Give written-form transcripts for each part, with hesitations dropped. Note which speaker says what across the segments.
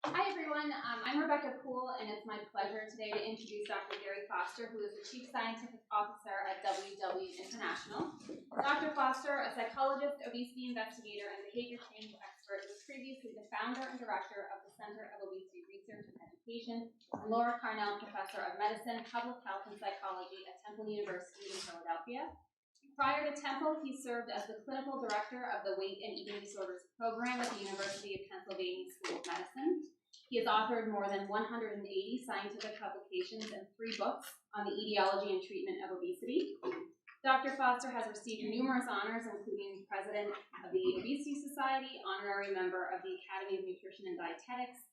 Speaker 1: Hi everyone, I'm Rebecca Poole, and it's my pleasure today to introduce Dr. Gary Foster, who is the Chief Scientific Officer at WW International. Dr. Foster, a psychologist, obesity investigator, and behavior change expert, was previously the founder and director of the Center of Obesity Research and Education, and Laura Carnell Professor of Medicine, Public Health, and Psychology at Temple University in Philadelphia. Prior to Temple, he served as the clinical director of the Weight and Eating Disorders program at the University of Pennsylvania School of Medicine. He has authored more than 180 scientific publications and 3 books on the etiology and treatment of obesity. Dr. Foster has received numerous honors, including President of the Obesity Society, honorary member of the Academy of Nutrition and Dietetics,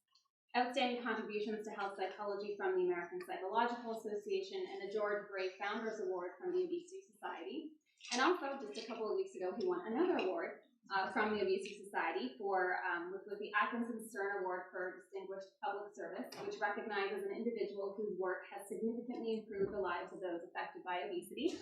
Speaker 1: outstanding contributions to health psychology from the American Psychological Association, and the George Gray Founders Award from the Obesity Society. And also, just a couple of weeks ago, he won another award from the Obesity Society for, which was the Atkinson Stern Award for Distinguished Public Service, which recognizes an individual whose work has significantly improved the lives of those affected by obesity.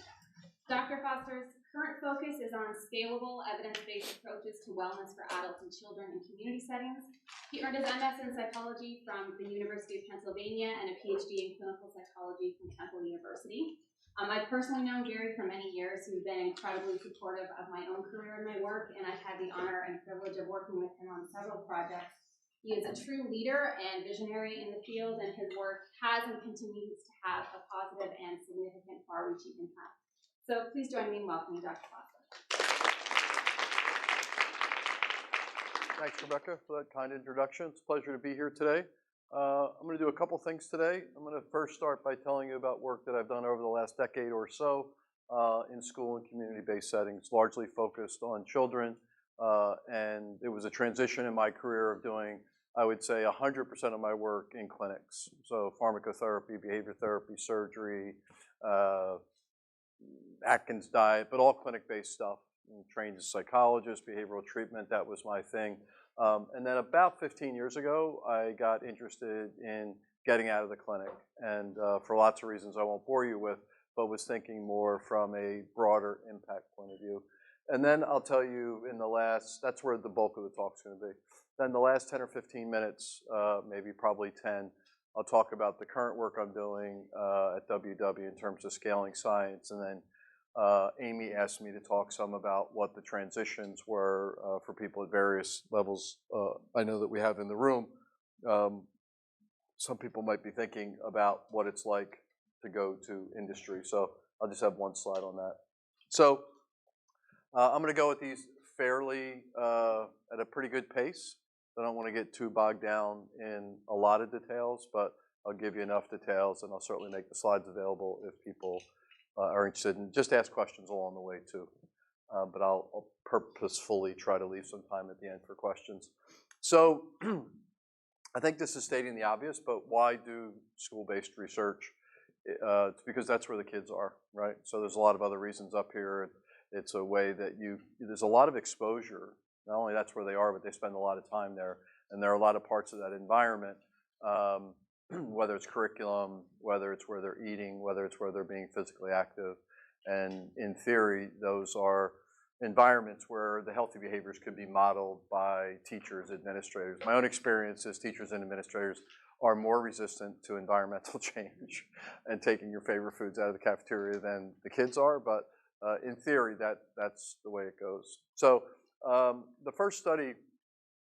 Speaker 1: Dr. Foster's current focus is on scalable, evidence-based approaches to wellness for adults and children in community settings. He earned his MS in psychology from the University of Pennsylvania and a PhD in clinical psychology from Temple University. I've personally known Gary for many years. He's been incredibly supportive of my own career and my work, and I've had the honor and privilege of working with him on several projects. He is a true leader and visionary in the field, and his work has and continues to have a positive and significant far-reaching impact. So please join me in welcoming Dr. Foster.
Speaker 2: Thanks, Rebecca, for that kind introduction. It's a pleasure to be here today. I'm going to do a couple things today. I'm going to first start by telling you about work that I've done over the last decade or so in school and community-based settings, largely focused on children. And it was a transition in my career of doing, I would say, 100% of my work in clinics. So pharmacotherapy, behavior therapy, surgery, Atkins diet, but all clinic-based stuff. I'm trained as a psychologist, behavioral treatment, that was my thing. And then about 15 years ago, I got interested in getting out of the clinic, and for lots of reasons I won't bore you with, but was thinking more from a broader impact point of view. And then I'll tell you that's where the bulk of the talk's going to be. Then the last 10 or 15 minutes, maybe probably 10, I'll talk about the current work I'm doing at WW in terms of scaling science, and then Amy asked me to talk some about what the transitions were for people at various levels. I know that we have in the room. Some people might be thinking about what it's like to go to industry. So I'll just have one slide on that. So I'm going to go with these fairly at a pretty good pace. I don't want to get too bogged down in a lot of details, but I'll give you enough details, and I'll certainly make the slides available if people are interested, and just ask questions along the way too. But I'll purposefully try to leave some time at the end for questions. So I think this is stating the obvious, but why do school-based research? It's because that's where the kids are, right? So there's a lot of other reasons up here. It's a way that there's a lot of exposure. Not only that's where they are, but they spend a lot of time there. And there are a lot of parts of that environment, whether it's curriculum, whether it's where they're eating, whether it's where they're being physically active. And in theory, those are environments where the healthy behaviors could be modeled by teachers, administrators. My own experience is teachers and administrators are more resistant to environmental change and taking your favorite foods out of the cafeteria than the kids are. But in theory, that's the way it goes. So the first study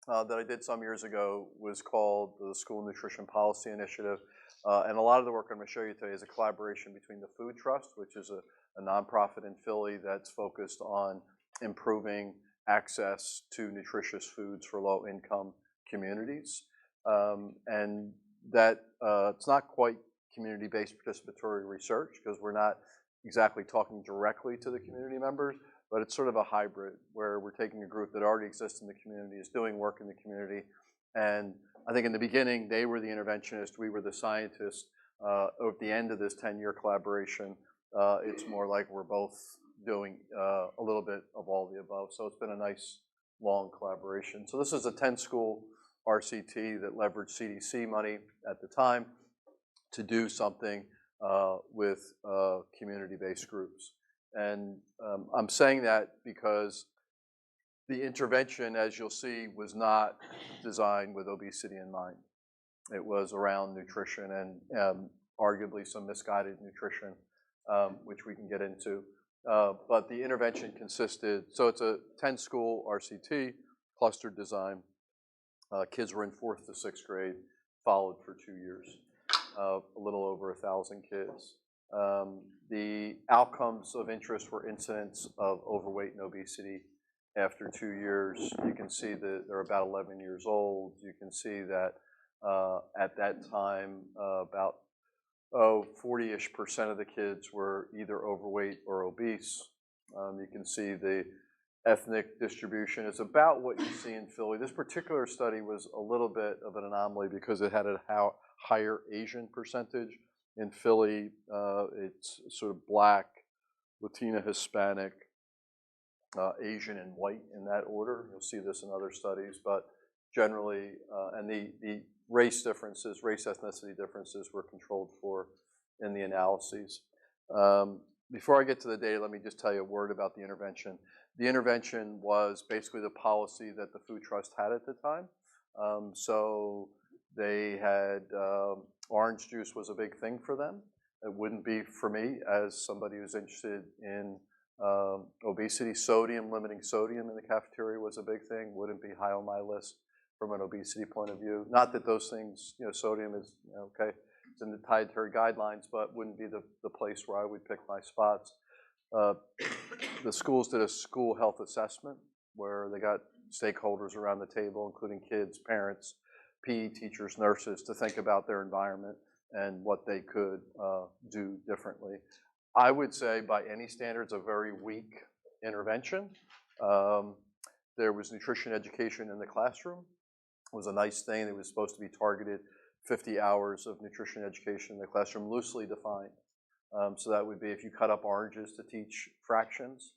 Speaker 2: that I did some years ago was called the School Nutrition Policy Initiative. And a lot of the work I'm going to show you today is a collaboration between the Food Trust, which is a nonprofit in Philly that's focused on improving access to nutritious foods for low-income communities. And that it's not quite community-based participatory research because we're not exactly talking directly to the community members, but it's sort of a hybrid where we're taking a group that already exists in the community, is doing work in the community. And I think in the beginning, they were the interventionist, we were the scientists. At the end of this 10-year collaboration, it's more like we're both doing a little bit of all the above. So it's been a nice, long collaboration. So this is a 10-school RCT that leveraged CDC money at the time to do something with community-based groups. And I'm saying that because the intervention, as you'll see, was not designed with obesity in mind. It was around nutrition and arguably some misguided nutrition, which we can get into. But the intervention consisted, so it's a 10-school RCT, clustered design. Kids were in 4th to 6th grade, followed for 2 years, a little over 1,000 kids. The outcomes of interest were incidence of overweight and obesity after 2 years. You can see that they're about 11 years old. You can see that at that time, about 40-ish% of the kids were either overweight or obese. You can see the ethnic distribution is about what you see in Philly. This particular study was a little bit of an anomaly because it had a higher Asian percentage. In Philly, it's sort of Black, Latina, Hispanic, Asian, and white in that order. You'll see this in other studies, but generally, and the race differences, race ethnicity differences were controlled for in the analyses. Before I get to the data, let me just tell you a word about the intervention. The intervention was basically the policy that the Food Trust had at the time. So they had orange juice was a big thing for them. It wouldn't be for me as somebody who's interested in obesity. Limiting sodium in the cafeteria was a big thing. Wouldn't be high on my list from an obesity point of view. Not that those things, sodium is, okay, it's in the dietary guidelines, but wouldn't be the place where I would pick my spots. The schools did a school health assessment where they got stakeholders around the table, including kids, parents, PE teachers, nurses, to think about their environment and what they could do differently. I would say by any standards, a very weak intervention. There was nutrition education in the classroom. It was a nice thing. It was supposed to be targeted 50 hours of nutrition education in the classroom, loosely defined. So that would be if you cut up oranges to teach fractions,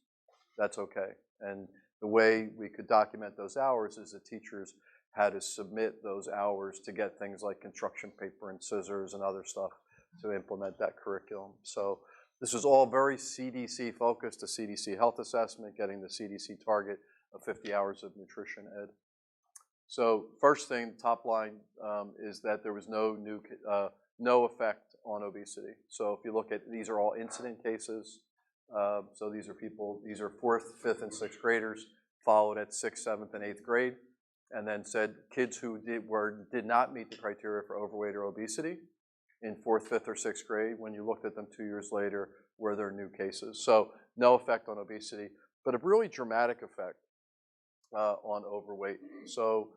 Speaker 2: that's okay. And the way we could document those hours is that teachers had to submit those hours to get things like construction paper and scissors and other stuff to implement that curriculum. So this was all very CDC focused, a CDC health assessment, getting the CDC target of 50 hours of nutrition ed. So first thing, top line, is that there was no effect on obesity. So if you look at, these are all incident cases. So these are 4th, 5th, and 6th graders, followed at 6th, 7th, and 8th grade, and then said kids who did not meet the criteria for overweight or obesity in 4th, 5th, or 6th grade, when you looked at them 2 years later, were there new cases. So no effect on obesity, but a really dramatic effect on overweight. So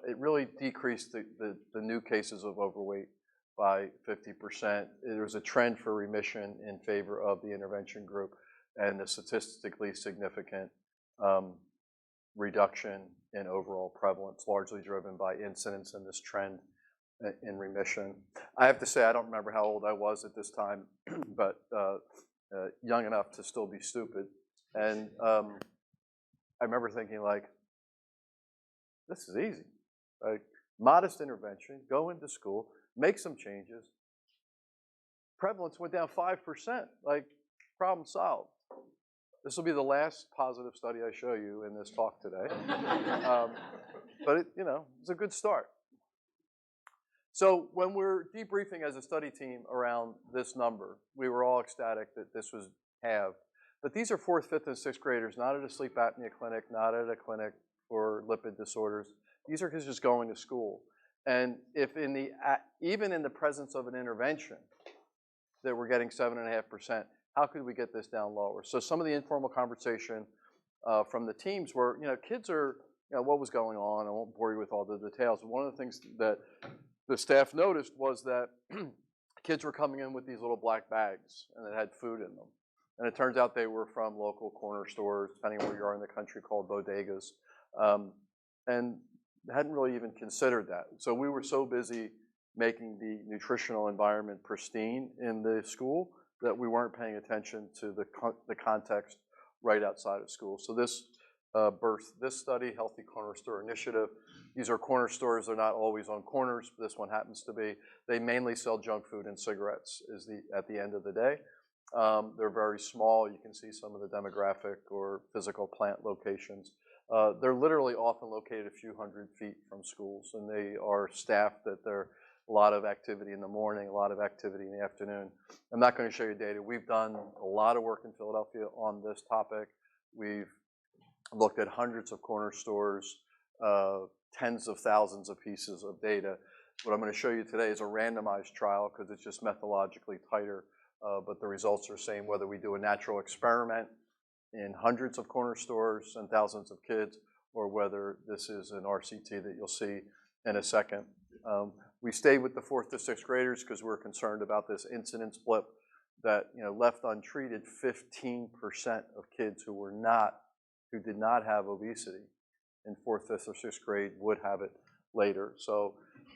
Speaker 2: it really decreased the new cases of overweight by 50%. There was a trend for remission in favor of the intervention group and a statistically significant reduction in overall prevalence, largely driven by incidence and this trend in remission. I have to say, I don't remember how old I was at this time, but young enough to still be stupid. And I remember thinking, like, this is easy. Like, modest intervention, go into school, make some changes. Prevalence went down 5%. Like, problem solved. This will be the last positive study I show you in this talk today. But it's a good start. So when we're debriefing as a study team around this number, we were all ecstatic that this was halved. But these are 4th, 5th, and 6th graders, not at a sleep apnea clinic, not at a clinic for lipid disorders. These are kids just going to school. And if even in the presence of an intervention that we're getting 7.5%, how could we get this down lower? So some of the informal conversation from the teams were, kids are, what was going on? I won't bore you with all the details. But one of the things that the staff noticed was that kids were coming in with these little black bags and it had food in them. And it turns out they were from local corner stores, depending on where you are in the country, called bodegas. And hadn't really even considered that. So we were so busy making the nutritional environment pristine in the school that we weren't paying attention to the context right outside of school. So this birthed this study, Healthy Corner Store Initiative. These are corner stores. They're not always on corners. This one happens to be. They mainly sell junk food and cigarettes at the end of the day. They're very small. You can see some of the demographic or physical plant locations. They're literally often located a few hundred feet from schools, and they are staffed that they're a lot of activity in the morning, a lot of activity in the afternoon. I'm not going to show you data. We've done a lot of work in Philadelphia on this topic. We've looked at hundreds of corner stores, tens of thousands of pieces of data. What I'm going to show you today is a randomized trial because it's just methodologically tighter, but the results are the same whether we do a natural experiment in hundreds of corner stores and thousands of kids, or whether this is an RCT that you'll see in a second. We stayed with the 4th to 6th graders because we're concerned about this incidence blip that, left untreated, 15% of kids who did not have obesity in 4th, 5th, or 6th grade would have it later. So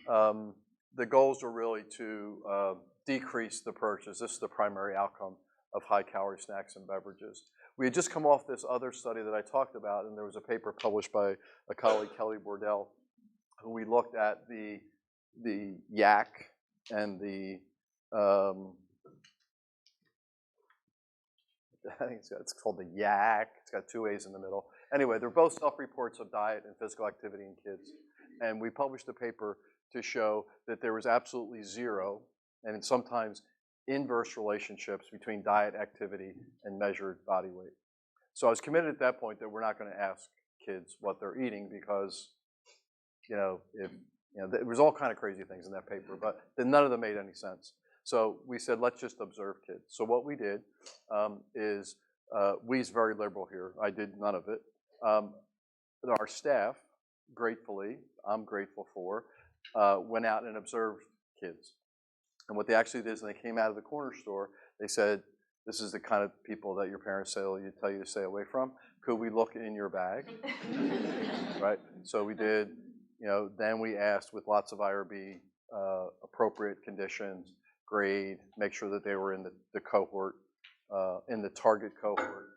Speaker 2: the goals are really to decrease the purchase. This is the primary outcome of high-calorie snacks and beverages. We had just come off this other study that I talked about, and there was a paper published by a colleague, Kelly Bordell, who we looked at the yak and the I think it's called the yak. It's got 2 A's in the middle. Anyway, they're both self-reports of diet and physical activity in kids. And we published a paper to show that there was absolutely zero, and sometimes inverse relationships between diet, activity, and measured body weight. So I was committed at that point that we're not going to ask kids what they're eating because, there was all kind of crazy things in that paper, but then none of them made any sense. So we said, let's just observe kids. So what we did is, we's very liberal here. I did none of it. Our staff, gratefully, I'm grateful for, went out and observed kids. And what they actually did is when they came out of the corner store, they said, this is the kind of people that your parents tell you to stay away from. Could we look in your bag? Right? So we did, then we asked with lots of IRB, appropriate conditions, grade, make sure that they were in the cohort, in the target cohort,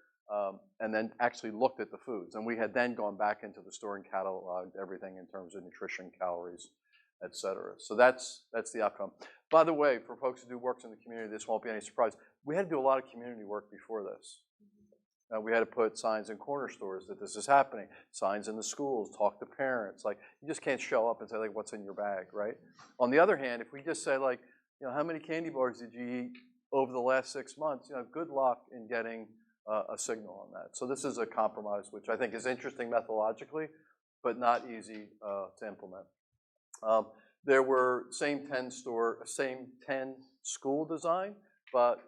Speaker 2: and then actually looked at the foods. And we had then gone back into the store and cataloged everything in terms of nutrition, calories, et cetera. So that's the outcome. By the way, for folks who do works in the community, this won't be any surprise. We had to do a lot of community work before this. We had to put signs in corner stores that this is happening, signs in the schools, talk to parents. Like, you just can't show up and say, like, what's in your bag, right? On the other hand, if we just say, like, how many candy bars did you eat over the last 6 months? Good luck in getting a signal on that. So this is a compromise, which I think is interesting methodologically, but not easy to implement. There were same 10 school design, but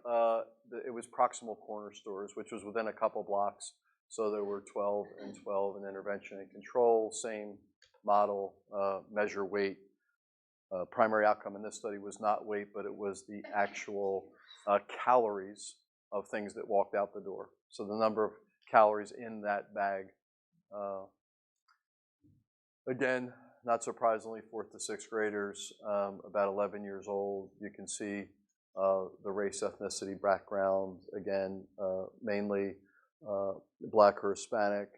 Speaker 2: it was proximal corner stores, which was within a couple blocks. So there were 12 and 12 in intervention and control, same model, measure weight. Primary outcome in this study was not weight, but it was the actual calories of things that walked out the door. So the number of calories in that bag. Again, not surprisingly, 4th to 6th graders, about 11 years old. You can see the race, ethnicity, background, again, mainly Black or Hispanic,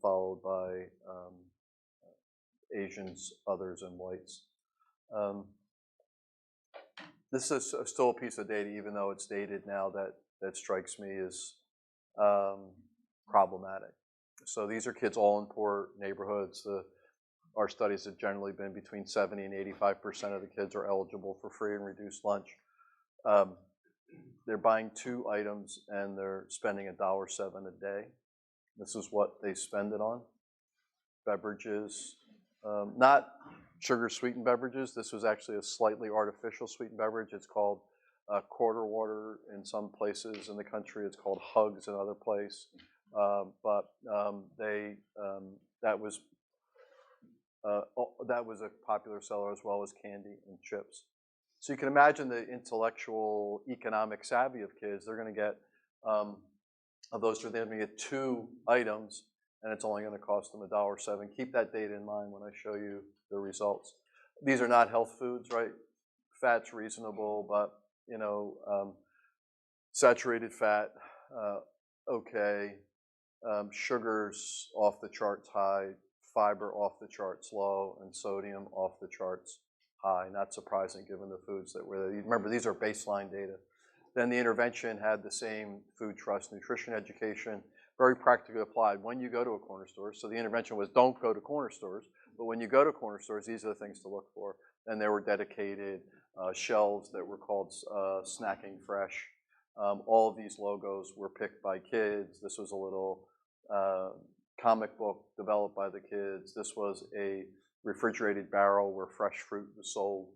Speaker 2: followed by Asians, others, and whites. This is still a piece of data, even though it's dated now, that strikes me as problematic. So these are kids all in poor neighborhoods. Our studies have generally been between 70 and 85% of the kids are eligible for free and reduced lunch. They're buying 2 items and they're spending $1.07 a day. This is what they spend it on. Beverages, not sugar sweetened beverages. This was actually a slightly artificial sweetened beverage. It's called quarter water in some places in the country. It's called Hugs in other places. That was a popular seller, as well as candy and chips. So you can imagine the intellectual, economic savvy of kids. They're going to get, of those 2, they're going to get 2 items, and it's only going to cost them $1.07. Keep that data in mind when I show you the results. These are not health foods, right? Fat's reasonable, but saturated fat, okay. Sugars off the charts high, fiber off the charts low, and sodium off the charts high. Not surprising given the foods that were there. Remember, these are baseline data. Then the intervention had the same food trust nutrition education, very practically applied when you go to a corner store. So the intervention was don't go to corner stores, but when you go to corner stores, these are the things to look for. and there were dedicated shelves that were called Snacking Fresh. All of these logos were picked by kids. This was a little comic book developed by the kids. This was a refrigerated barrel where fresh fruit was sold.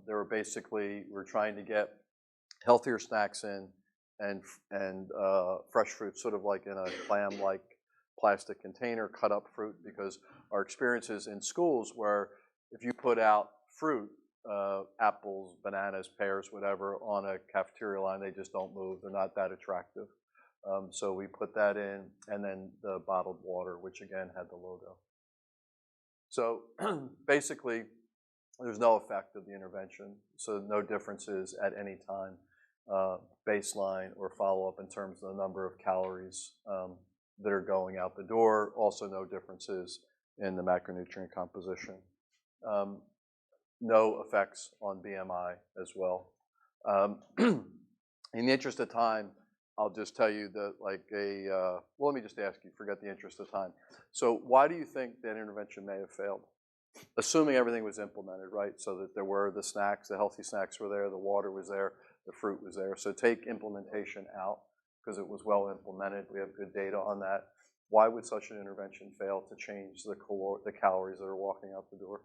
Speaker 2: They were basically, we're trying to get healthier snacks in and fresh fruit sort of like in a clam-like plastic container, cut up fruit, because our experiences in schools where if you put out fruit, apples, bananas, pears, whatever, on a cafeteria line, they just don't move. They're not that attractive. So we put that in, and then the bottled water, which again had the logo. So basically, there's no effect of the intervention, so no differences at any time, baseline or follow-up in terms of the number of calories that are going out the door. Also no differences in the macronutrient composition. No effects on BMI as well. In the interest of time, I'll just tell you that well, let me just ask you, forget the interest of time. So why do you think that intervention may have failed? Assuming everything was implemented, right? So that there were the snacks, the healthy snacks were there, the water was there, the fruit was there. So take implementation out because it was well implemented. We have good data on that. Why would such an intervention fail to change the calories that are walking out the door?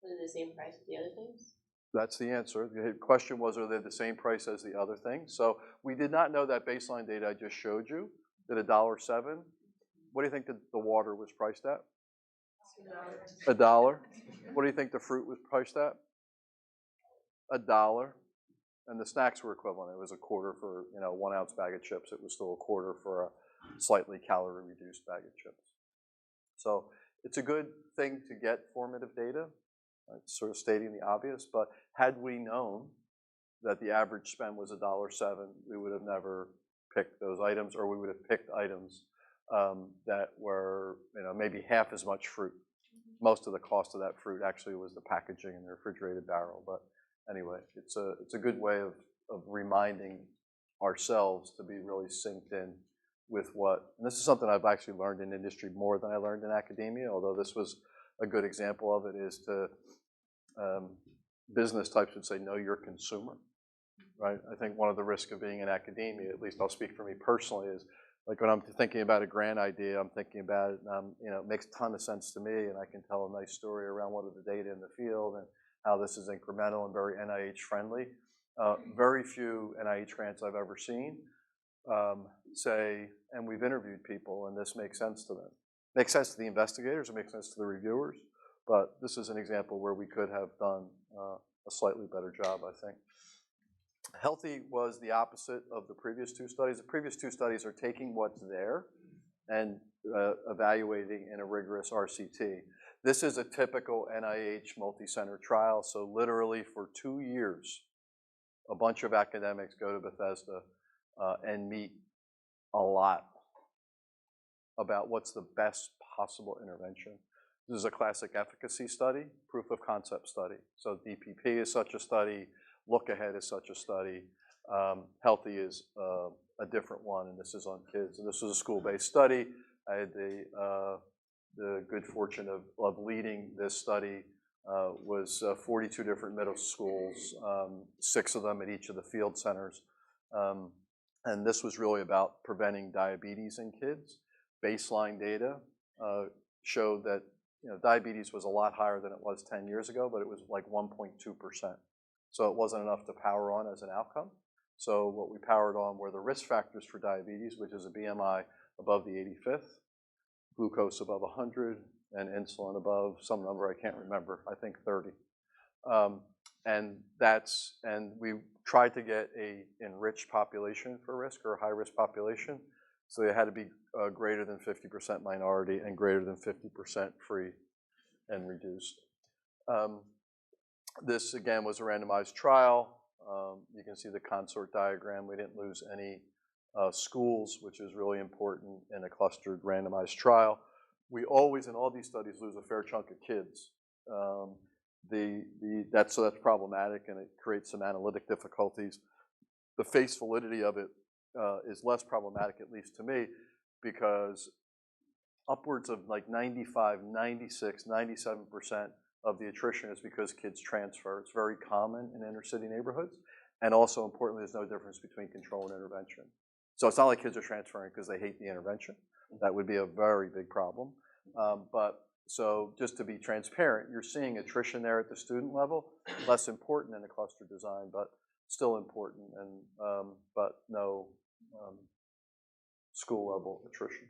Speaker 3: Was it the same price as the other things?
Speaker 2: That's the answer. The question was, are they the same price as the other things? So we did not know that baseline data I just showed you, that $1.07. What do you think the water was priced at? $1. What do you think the fruit was priced at? $1. And the snacks were equivalent. It was a quarter for 1 ounce bag of chips. It was still a quarter for a slightly calorie reduced bag of chips. So it's a good thing to get formative data. It's sort of stating the obvious, but had we known that the average spend was $1.07, we would have never picked those items, or we would have picked items that were maybe half as much fruit. Most of the cost of that fruit actually was the packaging in the refrigerated barrel. But anyway, it's a good way of reminding ourselves to be really synced in with what, and this is something I've actually learned in industry more than I learned in academia, although this was a good example of it, is to business types would say, know your consumer, right? I think one of the risks of being in academia, at least I'll speak for me personally, is like when I'm thinking about a grant idea, I'm thinking about it, and it makes a ton of sense to me, and I can tell a nice story around what are the data in the field and how this is incremental and very NIH friendly. Very few NIH grants I've ever seen say, and we've interviewed people, and this makes sense to them. Makes sense to the investigators, it makes sense to the reviewers, but this is an example where we could have done a slightly better job, I think. Healthy was the opposite of the previous two studies. The previous two studies are taking what's there and evaluating in a rigorous RCT. This is a typical NIH multi-center trial, so literally for 2 years, a bunch of academics go to Bethesda and meet a lot about what's the best possible intervention. This is a classic efficacy study, proof of concept study. So DPP is such a study, Look Ahead is such a study, Healthy is a different one, and this is on kids. And this was a school-based study. I had the good fortune of leading this study. Was 42 different middle schools, 6 of them at each of the field centers. And this was really about preventing diabetes in kids. Baseline data showed that diabetes was a lot higher than it was 10 years ago, but it was like 1.2%. So it wasn't enough to power on as an outcome. So what we powered on were the risk factors for diabetes, which is a BMI above the 85th, glucose above 100, and insulin above some number I can't remember, I think 30. And we tried to get a enriched population for risk, or a high-risk population. So they had to be greater than 50% minority and greater than 50% free and reduced. This, again, was a randomized trial. You can see the consort diagram. We didn't lose any schools, which is really important in a clustered randomized trial. We always, in all these studies, lose a fair chunk of kids. That's problematic, and it creates some analytic difficulties. The face validity of it is less problematic, at least to me, because upwards of like 95, 96, 97% of the attrition is because kids transfer. It's very common in inner city neighborhoods. And also importantly, there's no difference between control and intervention. So it's not like kids are transferring because they hate the intervention. That would be a very big problem. So just to be transparent, you're seeing attrition there at the student level, less important in the cluster design, but still important, and but no school level attrition.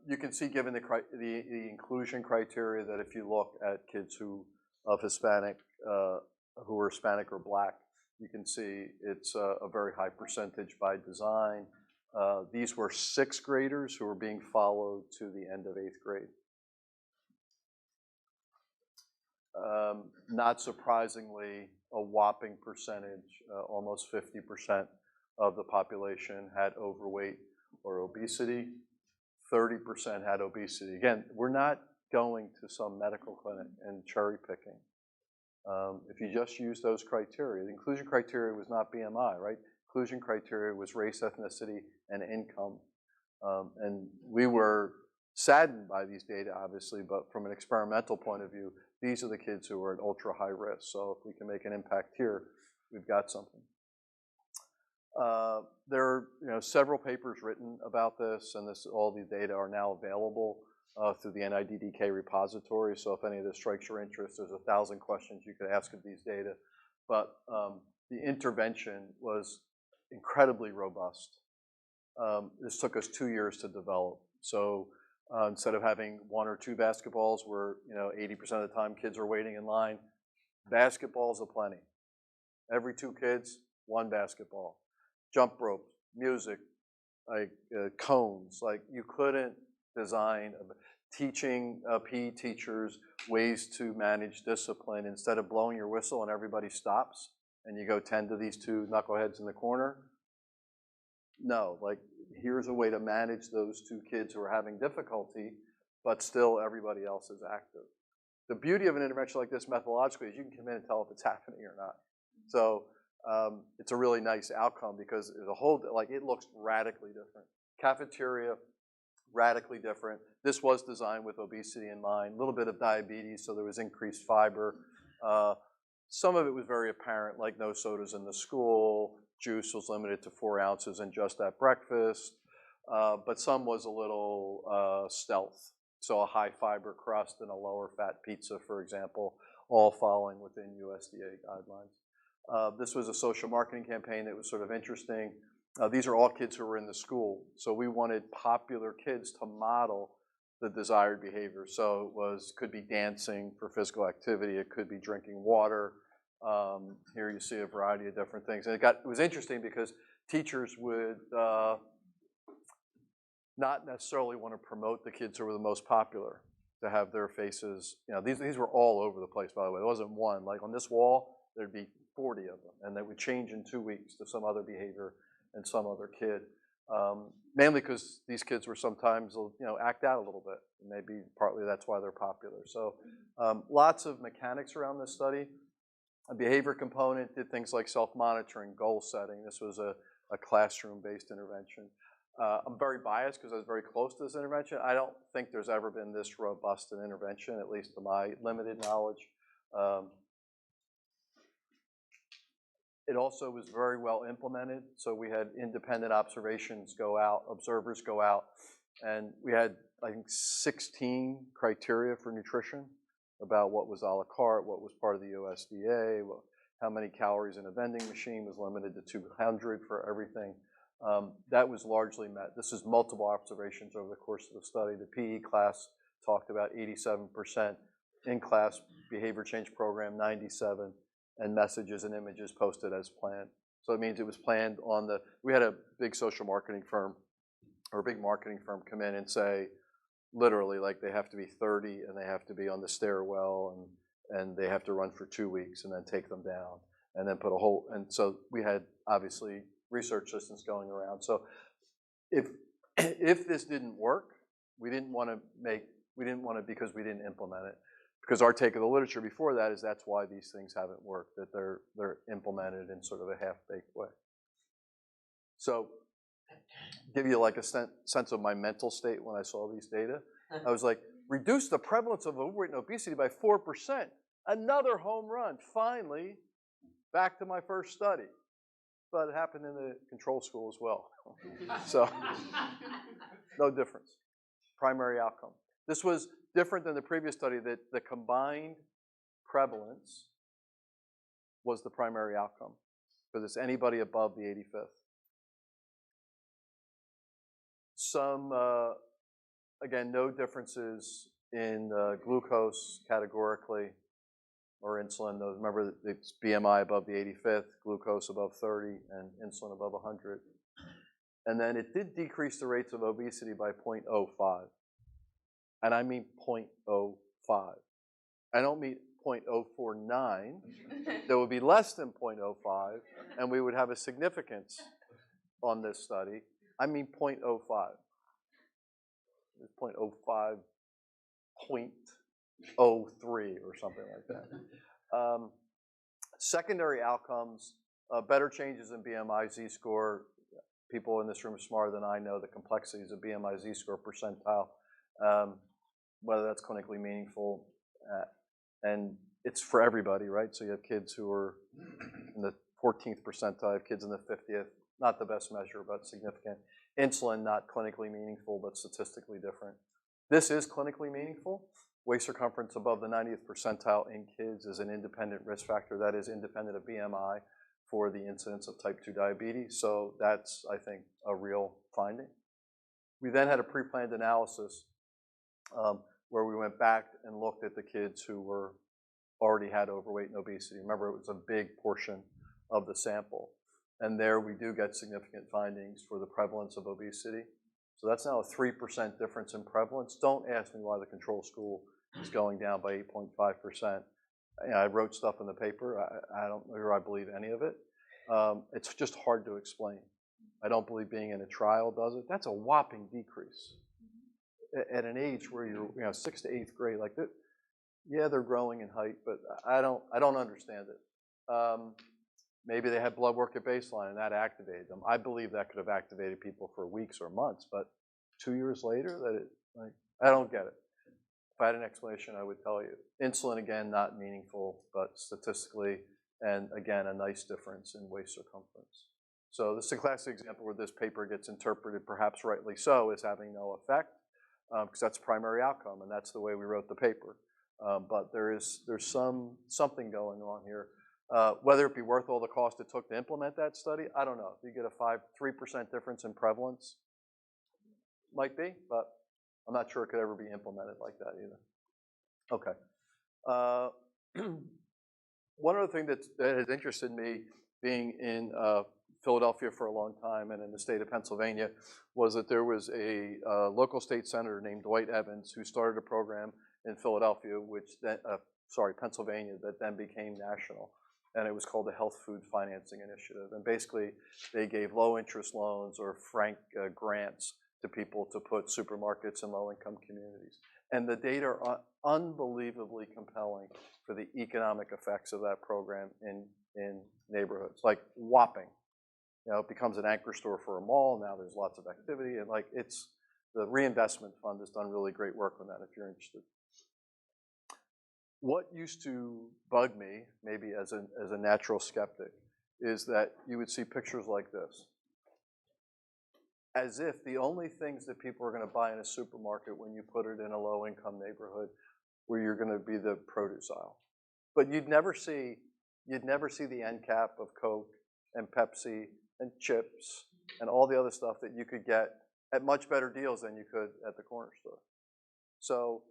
Speaker 2: You can see, given the inclusion criteria, that if you look at kids who are Hispanic or Black, you can see it's a very high percentage by design. These were 6th graders who were being followed to the end of 8th grade. Not surprisingly, a whopping percentage, almost 50% of the population had overweight or obesity. 30% had obesity. Again, we're not going to some medical clinic and cherry picking. If you just use those criteria, the inclusion criteria was not BMI, right? Inclusion criteria was race, ethnicity, and income. And we were saddened by these data, obviously, but from an experimental point of view, these are the kids who are at ultra high risk. So if we can make an impact here, we've got something. There are several papers written about this, and all the data are now available through the NIDDK repository. So if any of this strikes your interest, there's 1,000 questions you could ask of these data. But the intervention was incredibly robust. This took us 2 years to develop. So instead of having 1 or 2 basketballs where 80% of the time kids are waiting in line, basketballs aplenty. Every 2 kids, 1 basketball. Jump rope, music, like cones. Like you couldn't design teaching PE teachers ways to manage discipline instead of blowing your whistle and everybody stops and you go tend to these 2 knuckleheads in the corner. No, like here's a way to manage those 2 kids who are having difficulty, but still everybody else is active. The beauty of an intervention like this methodologically is you can come in and tell if it's happening or not. So it's a really nice outcome because the whole, it looks radically different. Cafeteria, radically different. This was designed with obesity in mind, a little bit of diabetes, so there was increased fiber. Some of it was very apparent, like no sodas in the school, juice was limited to 4 ounces and just at breakfast, but some was a little stealth. So a high fiber crust and a lower fat pizza, for example, all following within USDA guidelines. This was a social marketing campaign that was sort of interesting. These are all kids who were in the school. So we wanted popular kids to model the desired behavior. So it could be dancing for physical activity. It could be drinking water. Here you see a variety of different things. And it was interesting because teachers would not necessarily want to promote the kids who were the most popular to have their faces. These were all over the place, by the way. There wasn't one. Like on this wall, there'd be 40 of them. And they would change in 2 weeks to some other behavior and some other kid. Mainly because these kids were sometimes, act out a little bit. Maybe partly that's why they're popular. So lots of mechanics around this study. A behavior component did things like self-monitoring, goal setting. This was a classroom-based intervention. I'm very biased because I was very close to this intervention. I don't think there's ever been this robust an intervention, at least to my limited knowledge. It also was very well implemented. So we had independent observers go out, and we had, I think, 16 criteria for nutrition about what was a la carte, what was part of the USDA, how many calories in a vending machine was limited to 200 for everything. That was largely met. This is multiple observations over the course of the study. The PE class talked about 87%, in-class behavior change program 97%, and messages and images posted as planned. So it means it was planned we had a big social marketing firm, or a big marketing firm come in and say, literally, like they have to be 30 and they have to be on the stairwell and they have to run for 2 weeks and then take them down and then put and so we had obviously research assistants going around. So if this didn't work, we didn't want to because we didn't implement it. Because our take of the literature before that is that's why these things haven't worked, that they're implemented in sort of a half-baked way. So give you like a sense of my mental state when I saw these data. I was like, reduce the prevalence of overweight and obesity by 4%. Another home run. Finally, back to my first study. But it happened in the control school as well. So, no difference. Primary outcome. This was different than the previous study that the combined prevalence was the primary outcome because it's anybody above the 85th. Some, again, no differences in glucose categorically or insulin. Remember, it's BMI above the 85th, glucose above 30, and insulin above 100. And then it did decrease the rates of obesity by 0.05. And I mean 0.05. I don't mean 0.049. There would be less than 0.05, and we would have a significance on this study. I mean 0.05. It's 0.05, 0.03 or something like that. Secondary outcomes, better changes in BMI Z-score. People in this room are smarter than I know the complexities of BMI Z-score percentile, whether that's clinically meaningful. And it's for everybody, right? So you have kids who are in the 14th percentile, have kids in the 50th. Not the best measure, but significant. Insulin, not clinically meaningful, but statistically different. This is clinically meaningful. Waist circumference above the 90th percentile in kids is an independent risk factor. That is independent of BMI for the incidence of type 2 diabetes. So that's, I think, a real finding. We then had a pre-planned analysis where we went back and looked at the kids who already had overweight and obesity. Remember, it was a big portion of the sample. And there we do get significant findings for the prevalence of obesity. So that's now a 3% difference in prevalence. Don't ask me why the control school is going down by 8.5%. I wrote stuff in the paper. I don't know if I believe any of it. It's just hard to explain. I don't believe being in a trial does it. That's a whopping decrease. At an age where you're 6th to 8th grade, like that, yeah, they're growing in height, but I don't understand it. Maybe they had blood work at baseline and that activated them. I believe that could have activated people for weeks or months, but 2 years later, I don't get it. If I had an explanation, I would tell you. Insulin, again, not meaningful, but statistically, and again, a nice difference in waist circumference. So this is a classic example where this paper gets interpreted, perhaps rightly so, as having no effect, because that's primary outcome, and that's the way we wrote the paper. But there's something going on here. Whether it be worth all the cost it took to implement that study, I don't know. If you get a 3% difference in prevalence, might be, but I'm not sure it could ever be implemented like that either. Okay. One other thing that has interested me, being in Philadelphia for a long time and in the state of Pennsylvania, was that there was a local state senator named Dwight Evans who started a program in Philadelphia, Pennsylvania, that then became national. And it was called the Health Food Financing Initiative. And basically, they gave low-interest loans or frank grants to people to put supermarkets in low-income communities. And the data are unbelievably compelling for the economic effects of that program in neighborhoods, like whopping. It becomes an anchor store for a mall. Now there's lots of activity. And the reinvestment fund has done really great work on that if you're interested. What used to bug me, maybe as a natural skeptic, is that you would see pictures like this. As if the only things that people are going to buy in a supermarket when you put it in a low-income neighborhood where you're going to be the produce aisle. But you'd never see the end cap of Coke and Pepsi and chips and all the other stuff that you could get at much better deals than you could at the corner store. So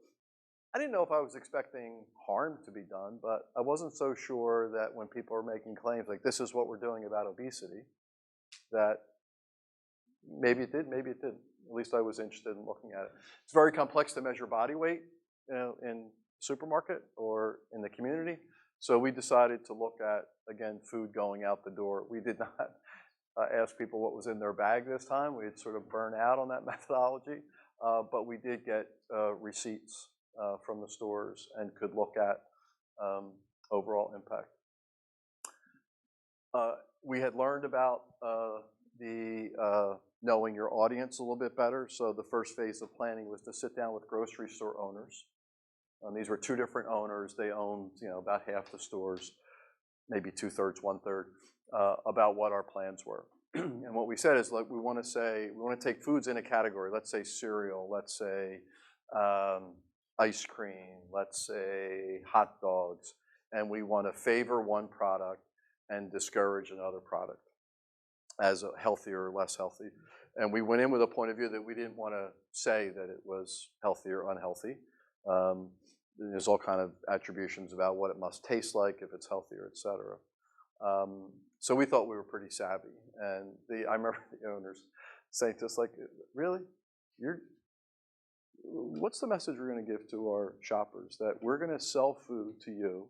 Speaker 2: I didn't know if I was expecting harm to be done, but I wasn't so sure that when people are making claims like this is what we're doing about obesity, that maybe it did, maybe it didn't. At least I was interested in looking at it. It's very complex to measure body weight, in supermarket or in the community. So we decided to look at, again, food going out the door. We did not ask people what was in their bag this time. We had sort of burned out on that methodology, but we did get receipts from the stores and could look at overall impact. We had learned about the knowing your audience a little bit better. So the first phase of planning was to sit down with grocery store owners. These were two different owners. They owned, about half the stores, maybe 2/3, 1/3, about what our plans were. And what we said is, like, we want to take foods in a category. Let's say cereal. Let's say ice cream. Let's say hot dogs. And we want to favor one product and discourage another product as a healthier or less healthy. And we went in with a point of view that we didn't want to say that it was healthy or unhealthy. There's all kind of attributions about what it must taste like, if it's healthier, et cetera. So we thought we were pretty savvy. And I remember the owners saying to us, like, really? What's the message we're going to give to our shoppers? That we're going to sell food to you,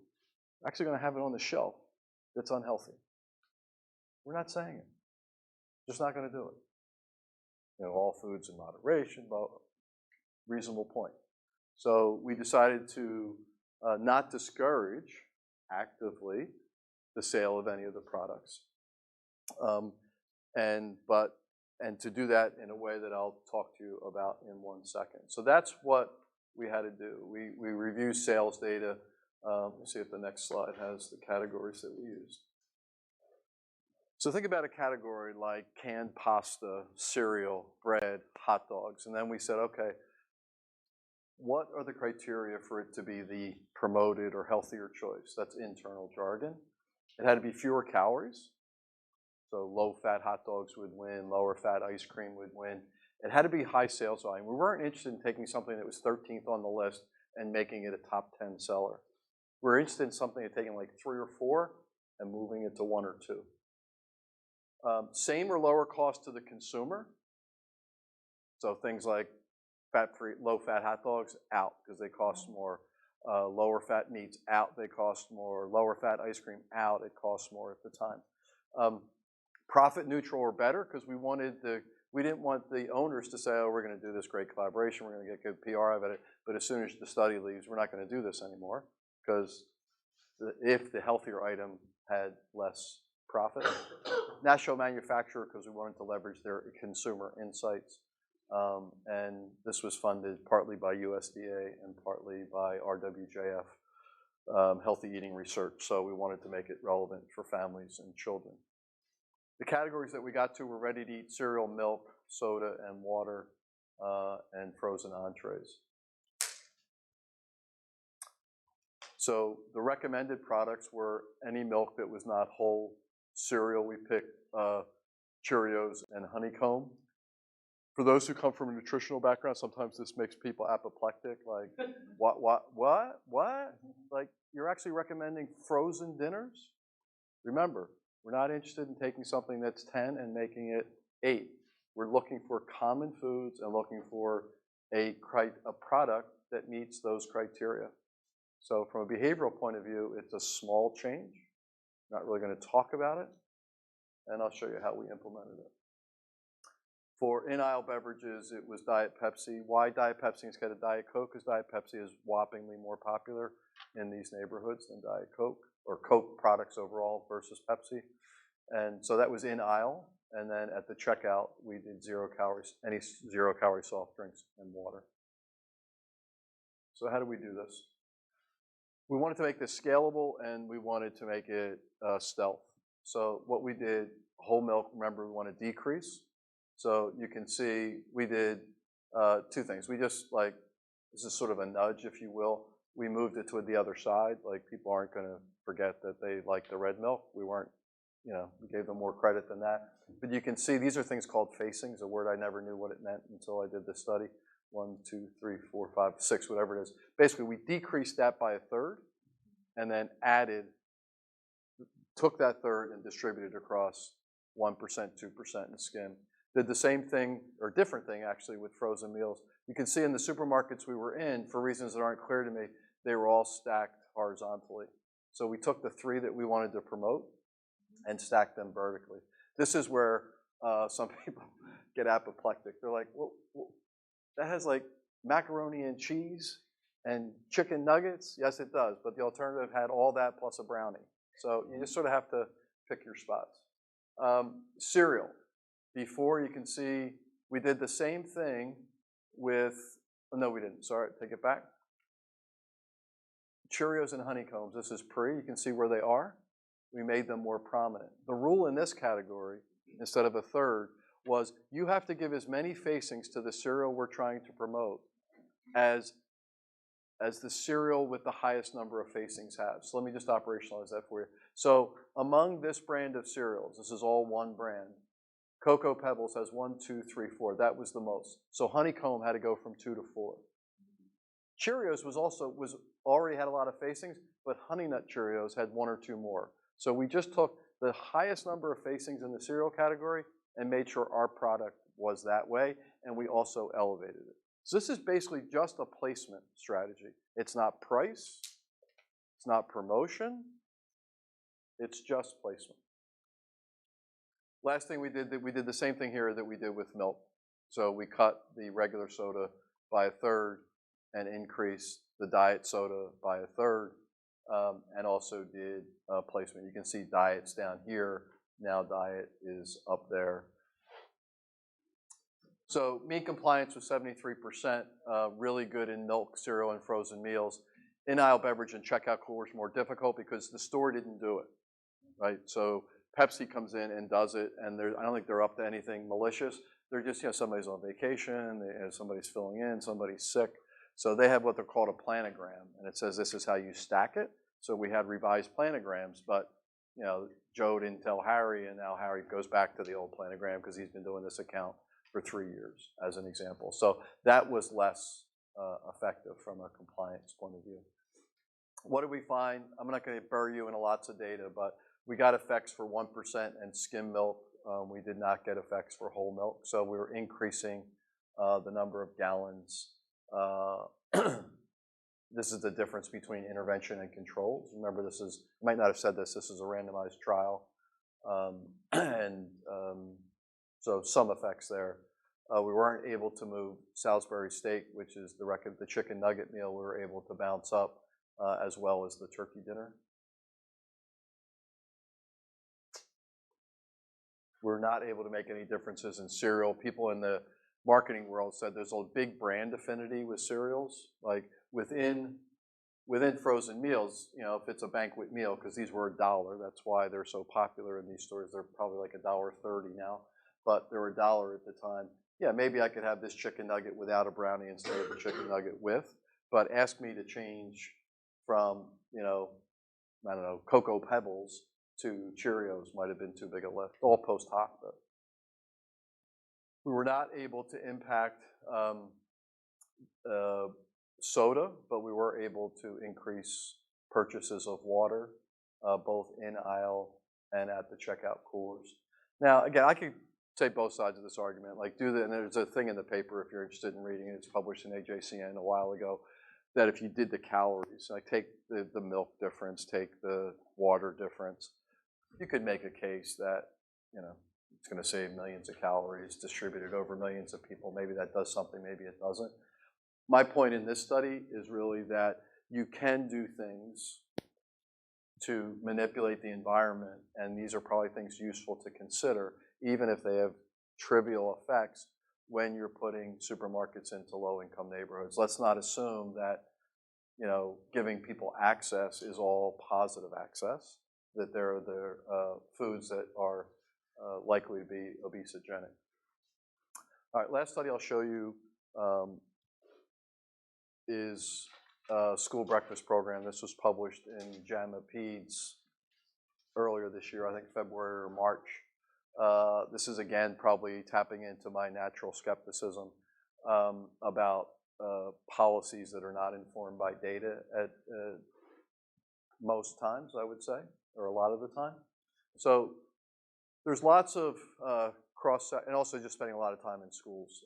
Speaker 2: actually going to have it on the shelf that's unhealthy. We're not saying it. Just not going to do it. All foods in moderation, but reasonable point. So we decided to not discourage actively the sale of any of the products, and to do that in a way that I'll talk to you about in 1 second. So that's what we had to do. We reviewed sales data. Let's see if the next slide has the categories that we used. So think about a category like canned pasta, cereal, bread, hot dogs. And then we said, okay, what are the criteria for it to be the promoted or healthier choice? That's internal jargon. It had to be fewer calories. So low-fat hot dogs would win, lower-fat ice cream would win. It had to be high sales volume. We weren't interested in taking something that was 13th on the list and making it a top 10 seller. We're interested in something and taking like 3 or 4 and moving it to 1 or 2. Same or lower cost to the consumer. So things like fat-free, low-fat hot dogs, out because they cost more. Lower-fat meats, out, they cost more. Lower-fat ice cream, out, it costs more at the time. Profit neutral or better because we didn't want the owners to say, oh, we're going to do this great collaboration, we're going to get good PR out of it, but as soon as the study leaves, we're not going to do this anymore because if the healthier item had less profit. National manufacturer because we wanted to leverage their consumer insights. And this was funded partly by USDA and partly by RWJF, Healthy Eating Research. So we wanted to make it relevant for families and children. The categories that we got to were ready-to-eat cereal, milk, soda, and water, and frozen entrees. So the recommended products were any milk that was not whole. Cereal, we picked Cheerios and Honeycomb. For those who come from a nutritional background, sometimes this makes people apoplectic, like, what? Like, you're actually recommending frozen dinners? Remember, we're not interested in taking something that's 10 and making it 8. We're looking for common foods and looking for a product that meets those criteria. So from a behavioral point of view, it's a small change. Not really going to talk about it, and I'll show you how we implemented it. For in-aisle beverages, it was Diet Pepsi. Why Diet Pepsi instead of Diet Coke? Because Diet Pepsi is whoppingly more popular in these neighborhoods than Diet Coke, or Coke products overall versus Pepsi. And so that was in-aisle, and then at the checkout, we did 0 calories, any 0-calorie soft drinks and water. So how do we do this? We wanted to make this scalable, and we wanted to make it stealth. So what we did, whole milk, remember we want to decrease. So you can see we did 2 things. We just, like, this is sort of a nudge, if you will. We moved it to the other side. Like, people aren't going to forget that they like the red milk. We weren't, we gave them more credit than that. But you can see these are things called facings, a word I never knew what it meant until I did this study. 1, 2, 3, 4, 5, 6, whatever it is. Basically, we decreased that by 1/3 and then took that 1/3 and distributed across 1%, 2% in skim. Did the same thing, or different thing actually, with frozen meals. You can see in the supermarkets we were in, for reasons that aren't clear to me, they were all stacked horizontally. So we took the 3 that we wanted to promote and stacked them vertically. This is where some people get apoplectic. They're like, well, that has like macaroni and cheese and chicken nuggets? Yes, it does, but the alternative had all that plus a brownie. So you just sort of have to pick your spots. Cereal. before, you can see we did the same thing with, oh, no, we didn't. Sorry, take it back. Cheerios and honeycombs. This is pre. You can see where they are. We made them more prominent. The rule in this category, instead of a third, was you have to give as many facings to the cereal we're trying to promote as the cereal with the highest number of facings has. So let me just operationalize that for you. So among this brand of cereals, this is all one brand, Cocoa Pebbles has 1, 2, 3, 4. That was the most. So honeycomb had to go from 2 to 4. Cheerios was already had a lot of facings, but Honey Nut Cheerios had 1 or 2 more. So we just took the highest number of facings in the cereal category and made sure our product was that way, and we also elevated it. So this is basically just a placement strategy. It's not price, it's not promotion, it's just placement. Last thing we did the same thing here that we did with milk. So we cut the regular soda by a third and increased the diet soda by a third, and also did placement. You can see diet's down here. Now diet is up there. So meat compliance was 73%, really good in milk, cereal, and frozen meals. In-aisle beverage and checkout coolers more difficult because the store didn't do it, right? So Pepsi comes in and does it, and I don't think they're up to anything malicious. They're just, somebody's on vacation, somebody's filling in, somebody's sick. So they have what they're called a planogram, and it says this is how you stack it. So we had revised planograms, but Joe didn't tell Harry, and now Harry goes back to the old planogram because he's been doing this account for 3 years, as an example. So that was less effective from a compliance point of view. What did we find? I'm not going to bury you in lots of data, but we got effects for 1% and skim milk. We did not get effects for whole milk. So we were increasing the number of gallons. This is the difference between intervention and controls. Remember, I might not have said this is a randomized trial. So some effects there. We weren't able to move Salisbury steak, which is the chicken nugget meal. We were able to bounce up as well as the turkey dinner. We're not able to make any differences in cereal. People in the marketing world said there's a big brand affinity with cereals. Like within frozen meals, if it's a banquet meal, because these were $1, that's why they're so popular in these stores. They're probably like $1.30 now, but they were $1 at the time. Yeah, maybe I could have this chicken nugget without a brownie instead of the chicken nugget with, but ask me to change from, I don't know, Cocoa Pebbles to Cheerios might have been too big a lift, all post hoc though. We were not able to impact soda, but we were able to increase purchases of water, both in aisle and at the checkout coolers. Now, again, I could say both sides of this argument, and there's a thing in the paper if you're interested in reading it, it's published in AJCN a while ago, that if you did the calories, take the milk difference, take the water difference, you could make a case that, it's going to save millions of calories distributed over millions of people. Maybe that does something, maybe it doesn't. My point in this study is really that you can do things to manipulate the environment, and these are probably things useful to consider, even if they have trivial effects when you're putting supermarkets into low-income neighborhoods. Let's not assume that, giving people access is all positive access, that there are foods that are likely to be obesogenic. All right, last study I'll show you is a school breakfast program. This was published in JAMA Peds earlier this year, I think February or March. This is, again, probably tapping into my natural skepticism about policies that are not informed by data at most times, I would say, or a lot of the time. So there's lots of and also just spending a lot of time in schools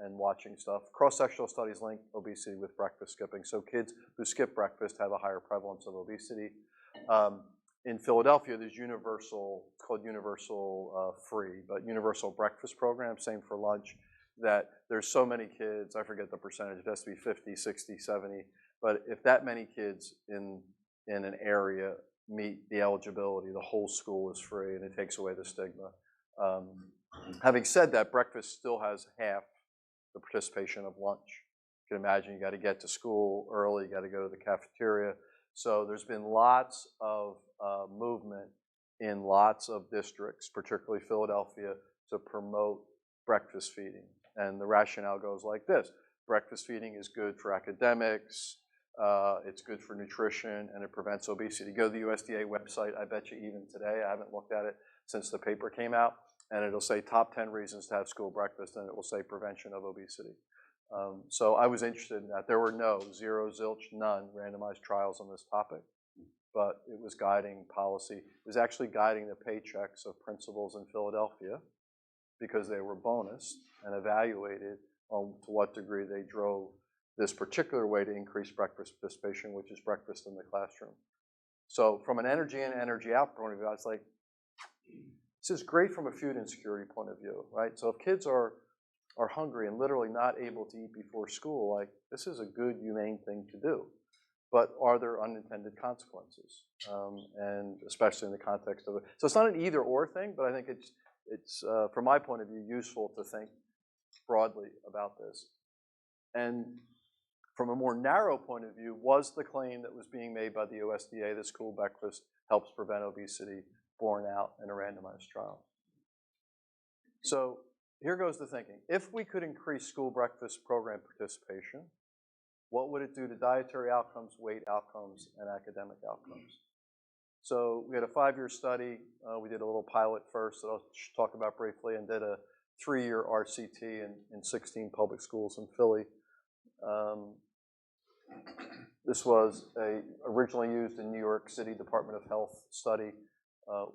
Speaker 2: and watching stuff. Cross-sectional studies link obesity with breakfast skipping. So kids who skip breakfast have a higher prevalence of obesity. In Philadelphia, there's called universal free, but universal breakfast program, same for lunch, that there's so many kids, I forget the percentage, it has to be 50, 60, 70, but if that many kids in an area meet the eligibility, the whole school is free, and it takes away the stigma. Having said that, breakfast still has half the participation of lunch. You can imagine you got to get to school early, you got to go to the cafeteria. So there's been lots of movement in lots of districts, particularly Philadelphia, to promote breakfast feeding. And the rationale goes like this. Breakfast feeding is good for academics, it's good for nutrition, and it prevents obesity. Go to the USDA website, I bet you even today, I haven't looked at it since the paper came out, and it'll say top 10 reasons to have school breakfast, and it will say prevention of obesity. So I was interested in that. There were zero, zilch, none randomized trials on this topic, but it was guiding policy. It was actually guiding the paychecks of principals in Philadelphia because they were bonused and evaluated on to what degree they drove this particular way to increase breakfast participation, which is breakfast in the classroom. So from an energy in, energy out point of view, I was like, this is great from a food insecurity point of view, right? So if kids are hungry and literally not able to eat before school, like this is a good, humane thing to do. But are there unintended consequences? And especially in the context of it. So it's not an either or thing, but I think it's from my point of view, useful to think broadly about this. And from a more narrow point of view, was the claim that was being made by the USDA that school breakfast helps prevent obesity borne out in a randomized trial? So here goes the thinking. If we could increase school breakfast program participation, what would it do to dietary outcomes, weight outcomes, and academic outcomes? So we had a 5-year study. We did a little pilot first that I'll talk about briefly, and did a 3-year RCT in 16 public schools in Philly. This was originally used in New York City Department of Health study.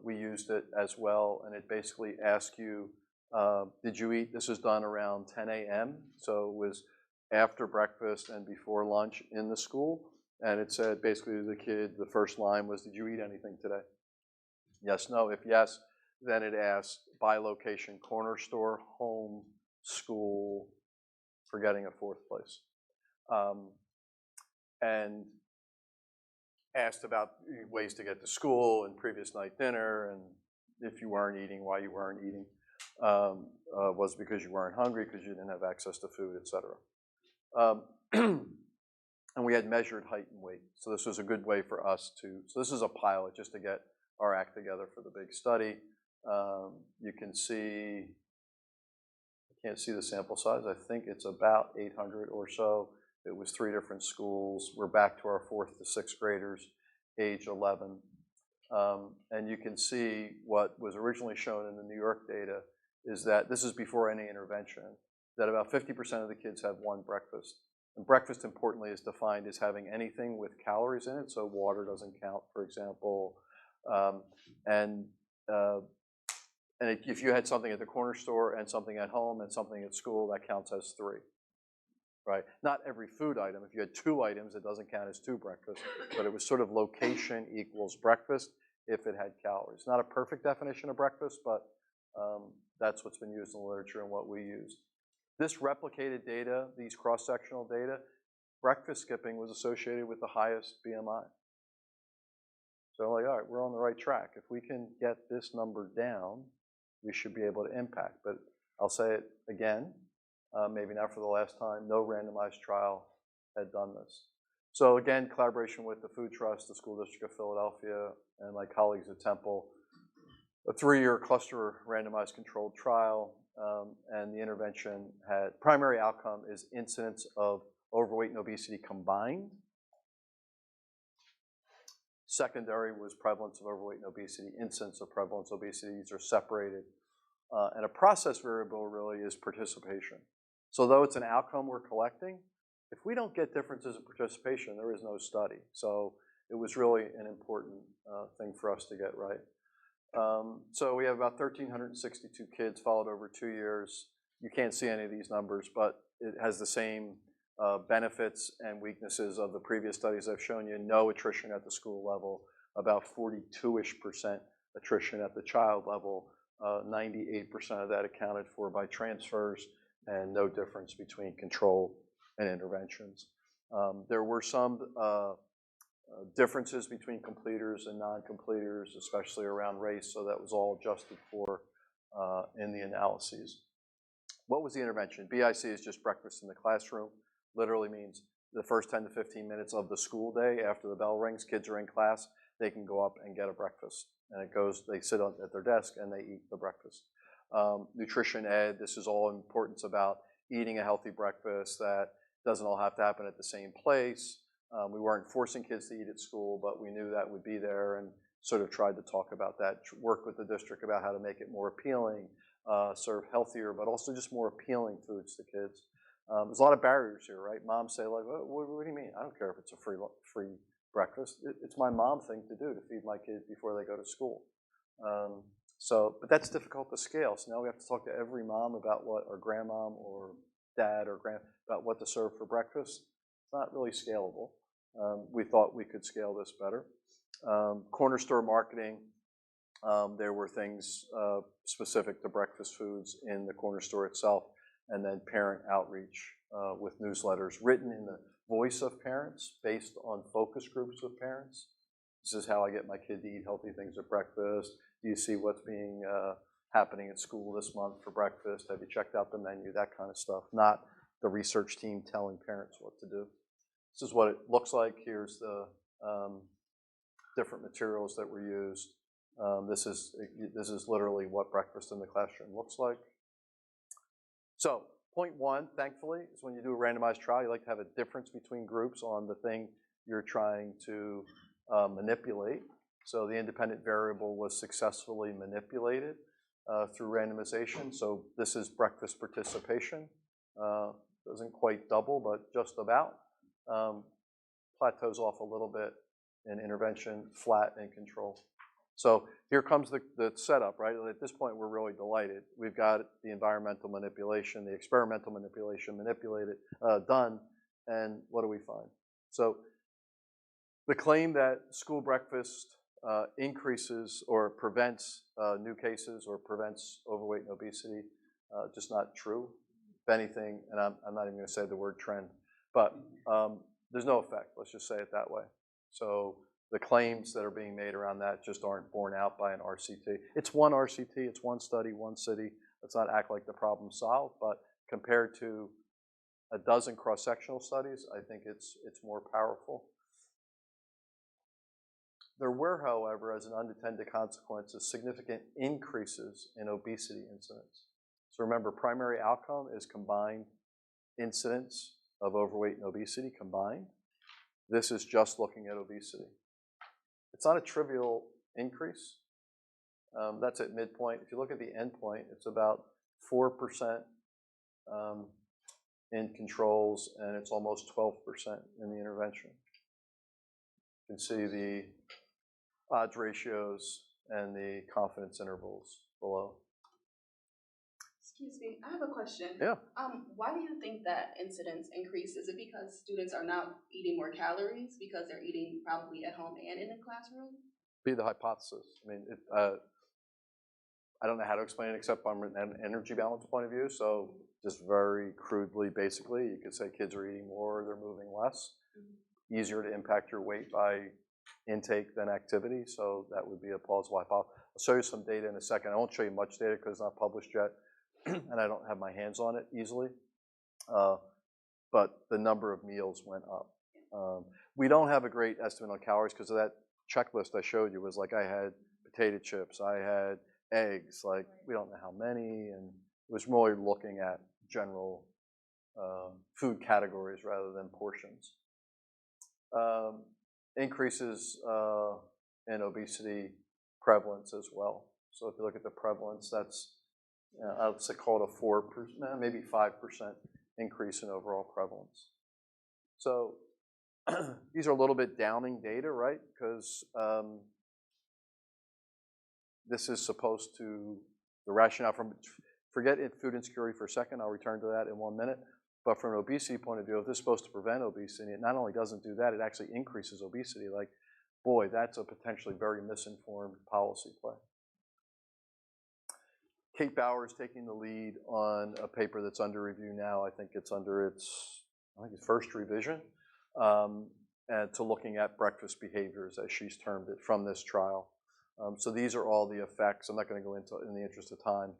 Speaker 2: We used it as well, and it basically asks you, did you eat? This was done around 10 a.m., so it was after breakfast and before lunch in the school. And it said basically to the kid, the first line was, did you eat anything today? Yes, no. If yes, then it asked by location, corner store, home, school, forgetting a fourth place. And asked about ways to get to school and previous night dinner, and if you weren't eating, why you weren't eating. Was because you weren't hungry, because you didn't have access to food, etc. And we had measured height and weight. So this was a good way for us to, so this is a pilot just to get our act together for the big study. You can see, I can't see the sample size. I think it's about 800 or so. It was 3 different schools. We're back to our 4th to 6th graders, age 11. And you can see what was originally shown in the New York data is that this is before any intervention, that about 50% of the kids have one breakfast. And breakfast, importantly, is defined as having anything with calories in it, so water doesn't count, for example. If you had something at the corner store and something at home and something at school, that counts as 3, right? Not every food item. If you had 2 items, it doesn't count as 2 breakfasts, but it was sort of location equals breakfast if it had calories. Not a perfect definition of breakfast, but that's what's been used in the literature and what we used. This replicated data, these cross-sectional data, breakfast skipping was associated with the highest BMI. So like, all right, we're on the right track. If we can get this number down, we should be able to impact. But I'll say it again, maybe not for the last time, no randomized trial had done this. So again, collaboration with the Food Trust, the School District of Philadelphia, and my colleagues at Temple, a 3-year cluster randomized controlled trial, and the intervention had, primary outcome is incidence of overweight and obesity combined. Secondary was prevalence of overweight and obesity, incidence of prevalence of obesity. These are separated. And a process variable really is participation. So though it's an outcome we're collecting, if we don't get differences in participation, there is no study. So it was really an important thing for us to get right. So we have about 1,362 kids followed over 2 years. You can't see any of these numbers, but it has the same benefits and weaknesses of the previous studies I've shown you. No attrition at the school level, about 42-ish% attrition at the child level, 98% of that accounted for by transfers, and no difference between control and interventions. There were some differences between completers and non-completers, especially around race, so that was all adjusted for in the analyses. What was the intervention? BIC is just breakfast in the classroom. Literally means the first 10 to 15 minutes of the school day after the bell rings, kids are in class, they can go up and get a breakfast. And it goes, they sit at their desk and they eat the breakfast. Nutrition ed, this is all importance about eating a healthy breakfast that doesn't all have to happen at the same place. We weren't forcing kids to eat at school, but we knew that would be there and sort of tried to talk about that, work with the district about how to make it more appealing, serve healthier, but also just more appealing foods to kids. There's a lot of barriers here, right? Moms say, like, what do you mean? I don't care if it's a free breakfast. It's my mom thing to do to feed my kids before they go to school. But that's difficult to scale. So now we have to talk to every mom about what, or grandmom or dad or about what to serve for breakfast. It's not really scalable. We thought we could scale this better. Corner store marketing, there were things specific to breakfast foods in the corner store itself, and then parent outreach with newsletters written in the voice of parents based on focus groups of parents. This is how I get my kid to eat healthy things at breakfast. Do you see what's being happening at school this month for breakfast? Have you checked out the menu? That kind of stuff, not the research team telling parents what to do. This is what it looks like. Here's the different materials that were used. This is literally what breakfast in the classroom looks like. So point one, thankfully, is when you do a randomized trial, you like to have a difference between groups on the thing you're trying to manipulate. So the independent variable was successfully manipulated through randomization. So this is breakfast participation. Doesn't quite double, but just about. Plateaus off a little bit in intervention, flat in control. So here comes the setup, right? At this point, we're really delighted. We've got the environmental manipulation, the experimental manipulation done, and what do we find? So the claim that school breakfast increases or prevents new cases or prevents overweight and obesity, just not true. If anything, and I'm not even going to say the word trend, but there's no effect. Let's just say it that way. So the claims that are being made around that just aren't borne out by an RCT. It's one RCT, it's one study, one city. Let's not act like the problem's solved, but compared to a dozen cross-sectional studies, I think it's more powerful. There were, however, as an unintended consequence, significant increases in obesity incidence. So remember, primary outcome is combined incidence of overweight and obesity combined. This is just looking at obesity. It's not a trivial increase. That's at midpoint. If you look at the endpoint, it's about 4% in controls, and it's almost 12% in the intervention. You can see the odds ratios and the confidence intervals below.
Speaker 4: Excuse me, I have a question.
Speaker 2: Yeah.
Speaker 4: Why do you think that incidence increased? Is it because students are now eating more calories because they're eating probably at home and in the classroom?
Speaker 2: Be the hypothesis. I mean, I don't know how to explain it except from an energy balance point of view. So just very crudely, basically, you could say kids are eating more, they're moving less. Mm-hmm. Easier to impact your weight by intake than activity. So that would be a plausible hypothesis. I'll show you some data in a second. I won't show you much data because it's not published yet. And I don't have my hands on it easily, but the number of meals went up. We don't have a great estimate on calories because of that checklist I showed you was like I had potato chips, I had eggs, like we don't know how many, and it was really looking at general food categories rather than portions. Increases in obesity prevalence as well. So if you look at the prevalence, that's I'd say call it a 4%, maybe 5% increase in overall prevalence. So these are a little bit downing data, right? Because this is supposed to, the rationale from, forget food insecurity for a second, I'll return to that in 1 minute. But from an obesity point of view, if this is supposed to prevent obesity, it not only doesn't do that, it actually increases obesity. Like, boy, that's a potentially very misinformed policy play. Kate Bauer is taking the lead on a paper that's under review now. I think it's under its first revision, and to looking at breakfast behaviors, as she's termed it, from this trial. So these are all the effects. I'm not going to go into, in the interest of time,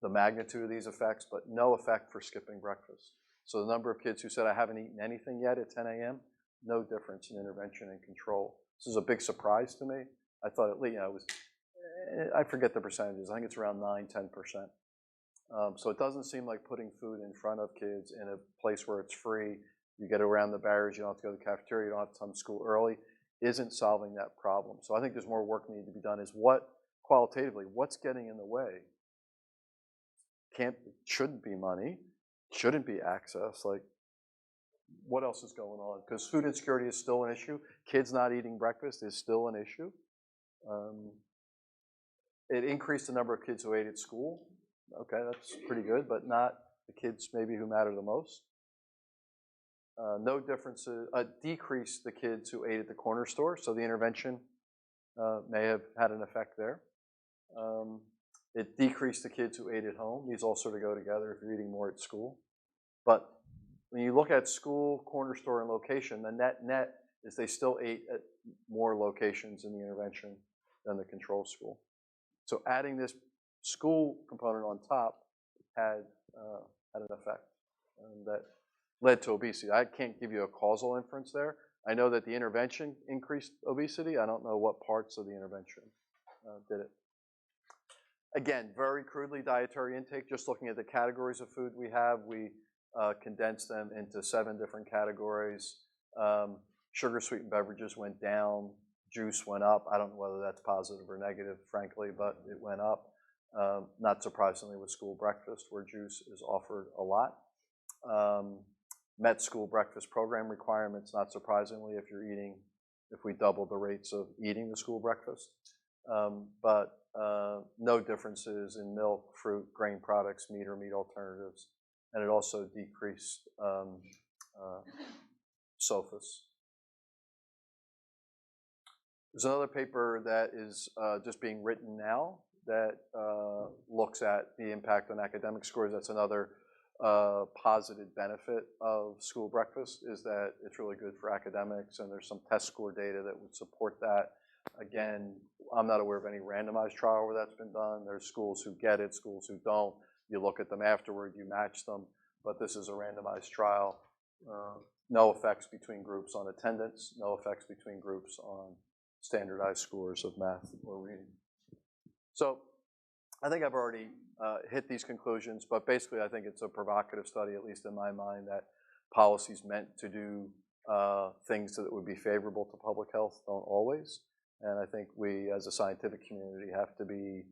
Speaker 2: the magnitude of these effects, but no effect for skipping breakfast. So the number of kids who said, I haven't eaten anything yet at 10 a.m., no difference in intervention and control. This is a big surprise to me. I thought it was, I forget the percentages. I think it's around 9–10%. So it doesn't seem like putting food in front of kids in a place where it's free, you get around the barriers, you don't have to go to the cafeteria, you don't have to come to school early, isn't solving that problem. So I think there's more work needed to be done is qualitatively, what's getting in the way? Shouldn't be money, shouldn't be access, like what else is going on? Because food insecurity is still an issue. Kids not eating breakfast is still an issue. It increased the number of kids who ate at school. Okay, that's pretty good, but not the kids maybe who matter the most. No differences, decreased the kids who ate at the corner store, so the intervention may have had an effect there. It decreased the kids who ate at home. These all sort of go together if you're eating more at school. But when you look at school, corner store, and location, the net is they still ate at more locations in the intervention than the control school. So adding this school component on top had an effect, and that led to obesity. I can't give you a causal inference there. I know that the intervention increased obesity. I don't know what parts of the intervention did it. Again, very crudely, dietary intake, just looking at the categories of food we have, we condensed them into 7 different categories. Sugar-sweetened beverages went down, juice went up. I don't know whether that's positive or negative, frankly, but it went up. Not surprisingly with school breakfast, where juice is offered a lot. Met school breakfast program requirements, not surprisingly, if we double the rates of eating the school breakfast. But no differences in milk, fruit, grain products, meat or meat alternatives. And it also decreased SOFAs. There's another paper that is just being written now that looks at the impact on academic scores. That's another positive benefit of school breakfast, is that it's really good for academics, and there's some test score data that would support that. Again, I'm not aware of any randomized trial where that's been done. There's schools who get it, schools who don't. You look at them afterward, you match them, but this is a randomized trial. No effects between groups on attendance, no effects between groups on standardized scores of math or reading. So I think I've already hit these conclusions, but basically I think it's a provocative study, at least in my mind, that policies meant to do things that would be favorable to public health don't always. And I think we, as a scientific community, have to be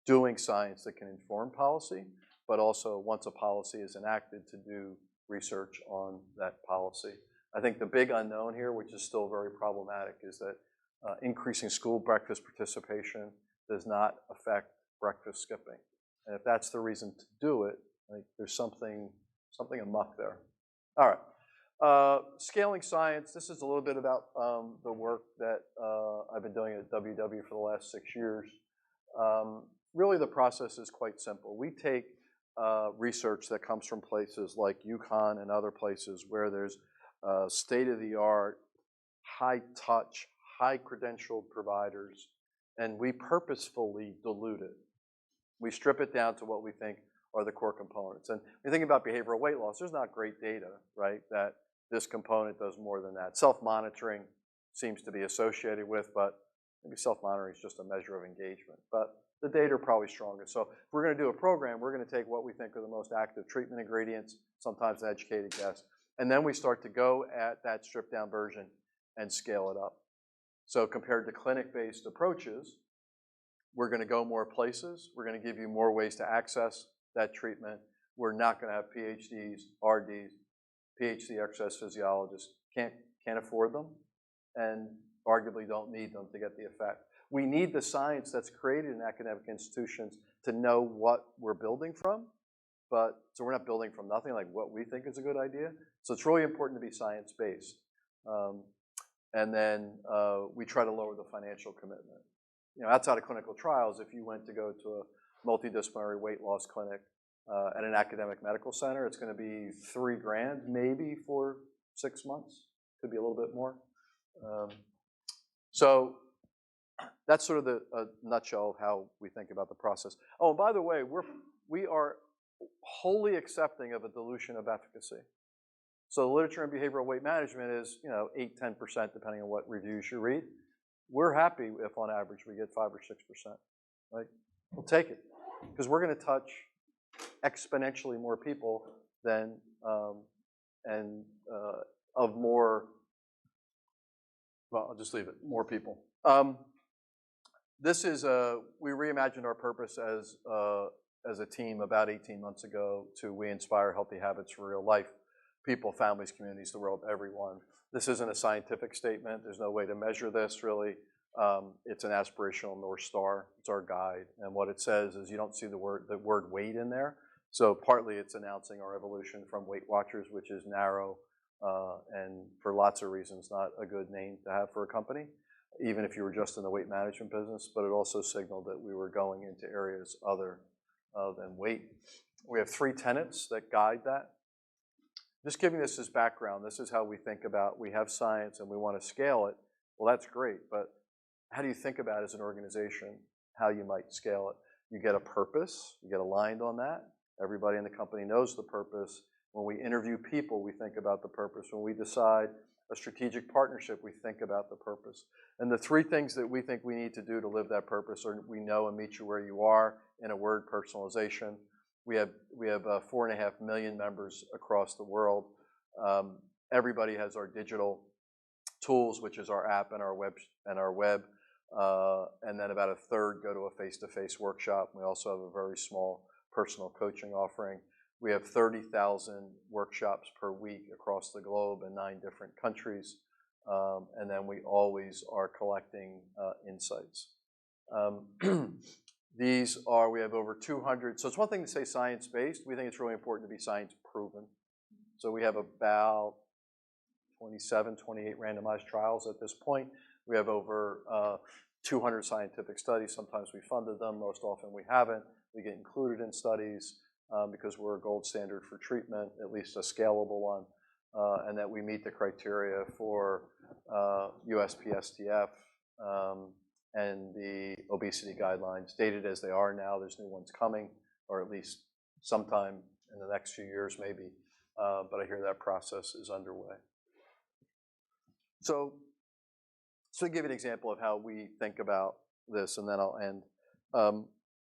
Speaker 2: doing science that can inform policy, but also, once a policy is enacted, to do research on that policy. I think the big unknown here, which is still very problematic, is that increasing school breakfast participation does not affect breakfast skipping. And if that's the reason to do it, like, there's something amuck there. All right. Scaling science, this is a little bit about the work that I've been doing at WW for the last 6 years. Really, the process is quite simple. We take research that comes from places like UConn and other places where there's state-of-the-art, high-touch, high-credentialed providers, and we purposefully dilute it. We strip it down to what we think are the core components. And when you think about behavioral weight loss, there's not great data, right, that this component does more than that. Self-monitoring seems to be associated with, but maybe self-monitoring is just a measure of engagement. But the data are probably stronger. So if we're going to do a program, we're going to take what we think are the most active treatment ingredients, sometimes an educated guess, and then we start to go at that stripped-down version and scale it up. So compared to clinic-based approaches, we're going to go more places. We're going to give you more ways to access that treatment. We're not going to have PhDs, RDs, PhD exercise physiologists. Can't afford them, and arguably don't need them to get the effect. We need the science that's created in academic institutions to know what we're building from, so we're not building from nothing, like what we think is a good idea. So it's really important to be science-based. And then we try to lower the financial commitment. You know, outside of clinical trials, if you went to go to a multidisciplinary weight loss clinic at an academic medical center, it's going to be $3 grand maybe for 6 months. Could be a little bit more. So that's sort of the nutshell of how we think about the process. Oh, and by the way, we are wholly accepting of a dilution of efficacy. So the literature in behavioral weight management is, 8-10%, depending on what reviews you read. We're happy if on average we get 5 or 6%. Right? We'll take it because we're going to touch exponentially more people than of more. Well, I'll just leave it. More people. This is we reimagined our purpose as a team about 18 months ago to we inspire healthy habits for real life. People, families, communities, the world, everyone. This isn't a scientific statement. There's no way to measure this, really. It's an aspirational North Star. It's our guide. And what it says is you don't see the word weight in there. So partly it's announcing our evolution from Weight Watchers, which is narrow and for lots of reasons not a good name to have for a company, even if you were just in the weight management business. But it also signaled that we were going into areas other than weight. We have 3 tenets that guide that. Just giving this as background, this is how we think about, we have science and we want to scale it. Well, that's great, but how do you think about as an organization how you might scale it? You get a purpose, you get aligned on that. Everybody in the company knows the purpose. When we interview people, we think about the purpose. When we decide a strategic partnership, we think about the purpose. And the 3 things that we think we need to do to live that purpose are we know and meet you where you are, in a word, personalization. We have 4.5 million members across the world. Everybody has our digital tools, which is our app and our web, and then about a third go to a face-to-face workshop. We also have a very small personal coaching offering. We have 30,000 workshops per week across the globe in 9 different countries, and then we always are collecting insights. We have over 200, so it's one thing to say science-based. We think it's really important to be science-proven. So we have about 27, 28 randomized trials at this point. We have over 200 scientific studies. Sometimes we funded them, most often we haven't. We get included in studies because we're a gold standard for treatment, at least a scalable one, and that we meet the criteria for USPSTF and the obesity guidelines, dated as they are now. There's new ones coming, or at least sometime in the next few years maybe, but I hear that process is underway. So to give you an example of how we think about this, and then I'll end.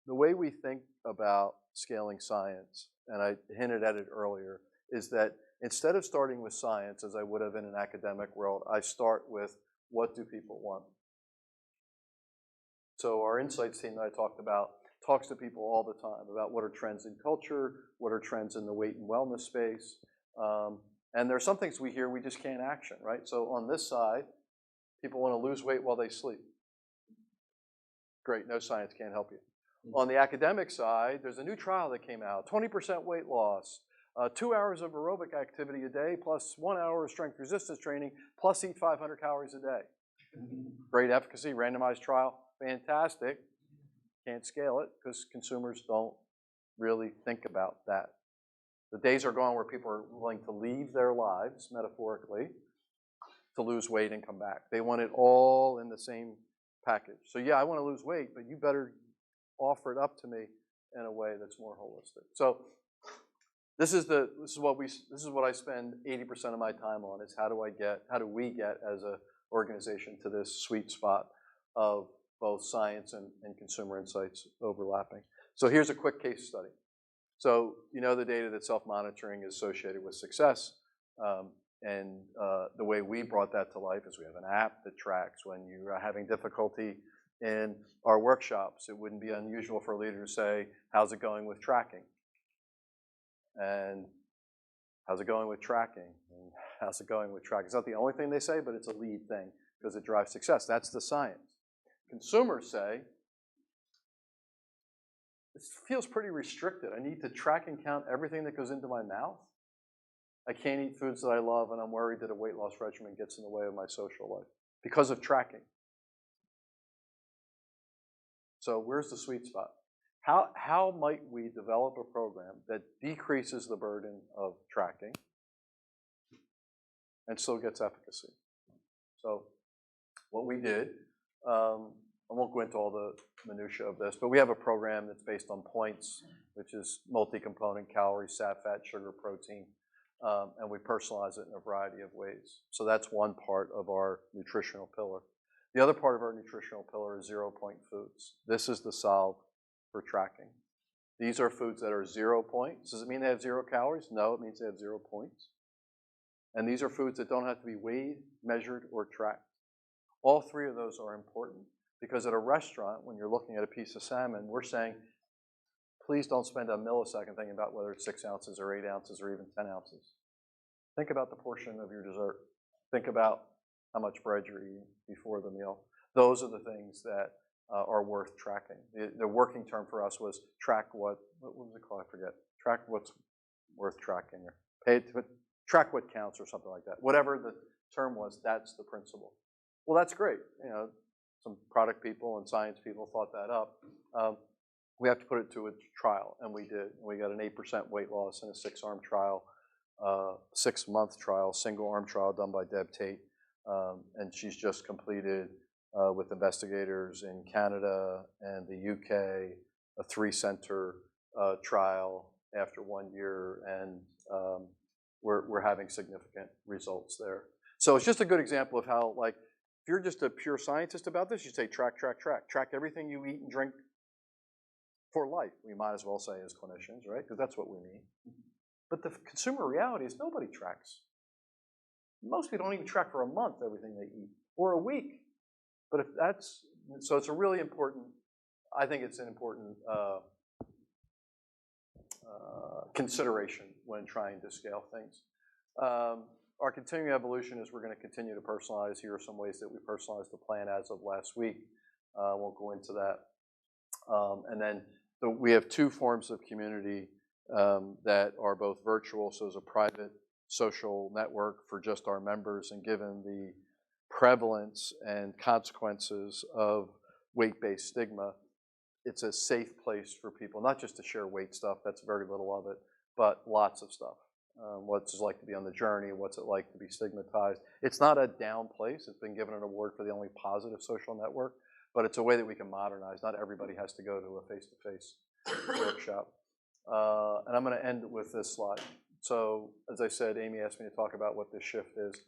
Speaker 2: The way we think about scaling science, and I hinted at it earlier, is that instead of starting with science, as I would have in an academic world, I start with what do people want? So our insights team that I talked about talks to people all the time about what are trends in culture, what are trends in the weight and wellness space, and there are some things we hear we just can't action, right? So on this side, people want to lose weight while they sleep. Great, no science can't help you. On the academic side, there's a new trial that came out, 20% weight loss, 2 hours of aerobic activity a day, plus 1 hour of strength resistance training, plus eat 500 calories a day. Great efficacy, randomized trial, fantastic. Can't scale it because consumers don't really think about that. The days are gone where people are willing to leave their lives, metaphorically, to lose weight and come back. They want it all in the same package. So yeah, I want to lose weight, but you better offer it up to me in a way that's more holistic. So this is what I spend 80% of my time on, is how do we get as an organization to this sweet spot of both science and consumer insights overlapping. So here's a quick case study. So you know the data that self-monitoring is associated with success. And the way we brought that to life is we have an app that tracks when you are having difficulty in our workshops. It wouldn't be unusual for a leader to say, how's it going with tracking? And how's it going with tracking? And how's it going with tracking? It's not the only thing they say, but it's a lead thing because it drives success. That's the science. Consumers say, this feels pretty restricted. I need to track and count everything that goes into my mouth. I can't eat foods that I love, and I'm worried that a weight loss regimen gets in the way of my social life because of tracking. So where's the sweet spot? How might we develop a program that decreases the burden of tracking and still gets efficacy? So what we did I won't go into all the minutiae of this, but we have a program that's based on points, which is multi-component calories, fat, sugar, protein, and we personalize it in a variety of ways. So that's one part of our nutritional pillar. The other part of our nutritional pillar is 0-point foods. This is the solve for tracking. These are foods that are 0 points. Does it mean they have 0 calories? No, it means they have 0 points. And these are foods that don't have to be weighed, measured, or tracked. All three of those are important because at a restaurant, when you're looking at a piece of salmon, we're saying, please don't spend a millisecond thinking about whether it's 6 ounces or 8 ounces or even 10 ounces. Think about the portion of your dessert. Think about how much bread you're eating before the meal. Those are the things that are worth tracking. The working term for us was track what was it called? I forget. Track what's worth tracking, or track what counts, or something like that. Whatever the term was, that's the principle. Well, that's great. You know, some product people and science people thought that up. We have to put it to a trial, and we did. We got an 8% weight loss in a 6-arm trial, 6-month trial, single-arm trial done by Deb Tate, and she's just completed with investigators in Canada and the UK, a 3-center trial after 1 year, and we're having significant results there. So it's just a good example of how, like, if you're just a pure scientist about this, you say track everything you eat and drink for life. We might as well say as clinicians, right? Because that's what we mean. But the consumer reality is nobody tracks. Most people don't even track for a month everything they eat, or a week. But if that's, so it's a really important, I think it's an important consideration when trying to scale things. Our continuing evolution is we're going to continue to personalize. Here are some ways that we personalized the plan as of last week. I won't go into that. And then we have 2 forms of community that are both virtual. So there's a private social network for just our members, and given the prevalence and consequences of weight-based stigma, it's a safe place for people, not just to share weight stuff, that's very little of it, but lots of stuff. What's it like to be on the journey? What's it like to be stigmatized? It's not a down place. It's been given an award for the only positive social network, but it's a way that we can modernize. Not everybody has to go to a face-to-face workshop. And I'm going to end with this slide. So, as I said, Amy asked me to talk about what this shift is.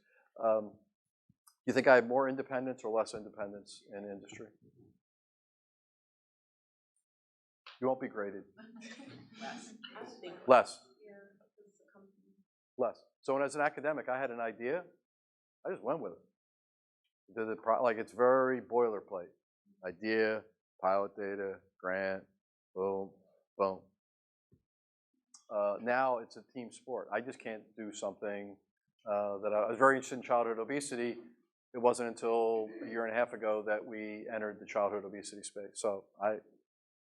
Speaker 2: You think I have more independence or less independence in industry? You won't be graded. Less. Less. So when as an academic, I had an idea, I just went with it. Like, it's very boilerplate. Idea, pilot data, grant, boom, boom. Now it's a team sport. I just can't do something that I was very interested in childhood obesity. It wasn't until a year and a half ago that we entered the childhood obesity space. So I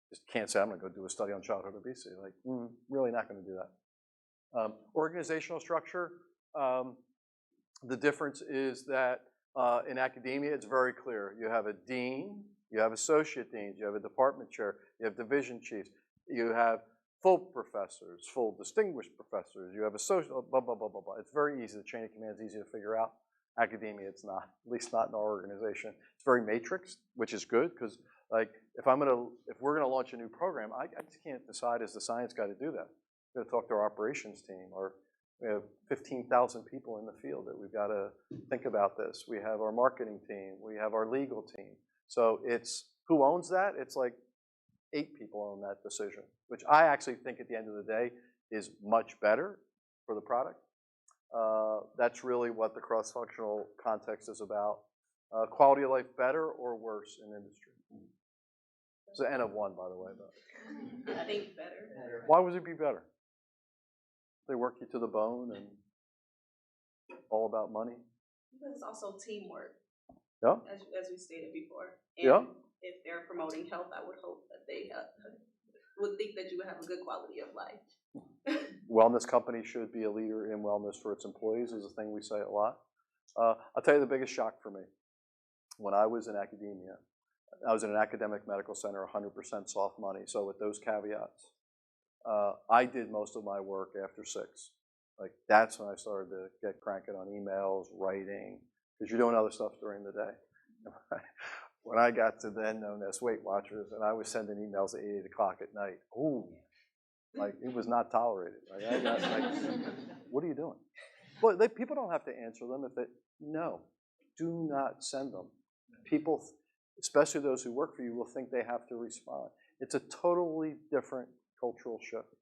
Speaker 2: just can't say I'm going to go do a study on childhood obesity. Like, really not going to do that. Organizational structure, the difference is that in academia, it's very clear. You have a dean, you have associate deans, you have a department chair, you have division chiefs, you have full professors, full distinguished professors, you have associate, blah, blah, blah, blah, blah. It's very easy. The chain of command is easy to figure out. Academia, it's not, at least not in our organization. It's very matrixed, which is good, because like if we're gonna launch a new program, I just can't decide as the science guy to do that. We've got to talk to our operations team, or we have 15,000 people in the field that we've got to think about this. We have our marketing team, we have our legal team. So it's who owns that? It's like 8 people own that decision, which I actually think at the end of the day is much better for the product. That's really what the cross-functional context is about. Quality of life better or worse in industry? It's an N of 1, by the way. But
Speaker 4: I think better.
Speaker 2: why would it be better? They work you to the bone and all about money.
Speaker 4: Because it's also teamwork.
Speaker 2: Yeah.
Speaker 4: As we stated before. And
Speaker 2: Yeah.
Speaker 4: if they're promoting health, I would hope that they would think that you would have a good quality of life.
Speaker 2: Wellness companies should be a leader in wellness for its employees is a thing we say a lot. I'll tell you the biggest shock for me. When I was in academia, I was in an academic medical center, 100% soft money. So with those caveats, I did most of my work after 6. Like, that's when I started to get cranking on emails, writing, because you're doing other stuff during the day. when I got to then known as Weight Watchers, and I was sending emails at 8 o'clock at night, ooh, like it was not tolerated. Like, I got, like, what are you doing? Well, people don't have to answer them if no, do not send them. People, especially those who work for you, will think they have to respond. It's a totally different cultural shift.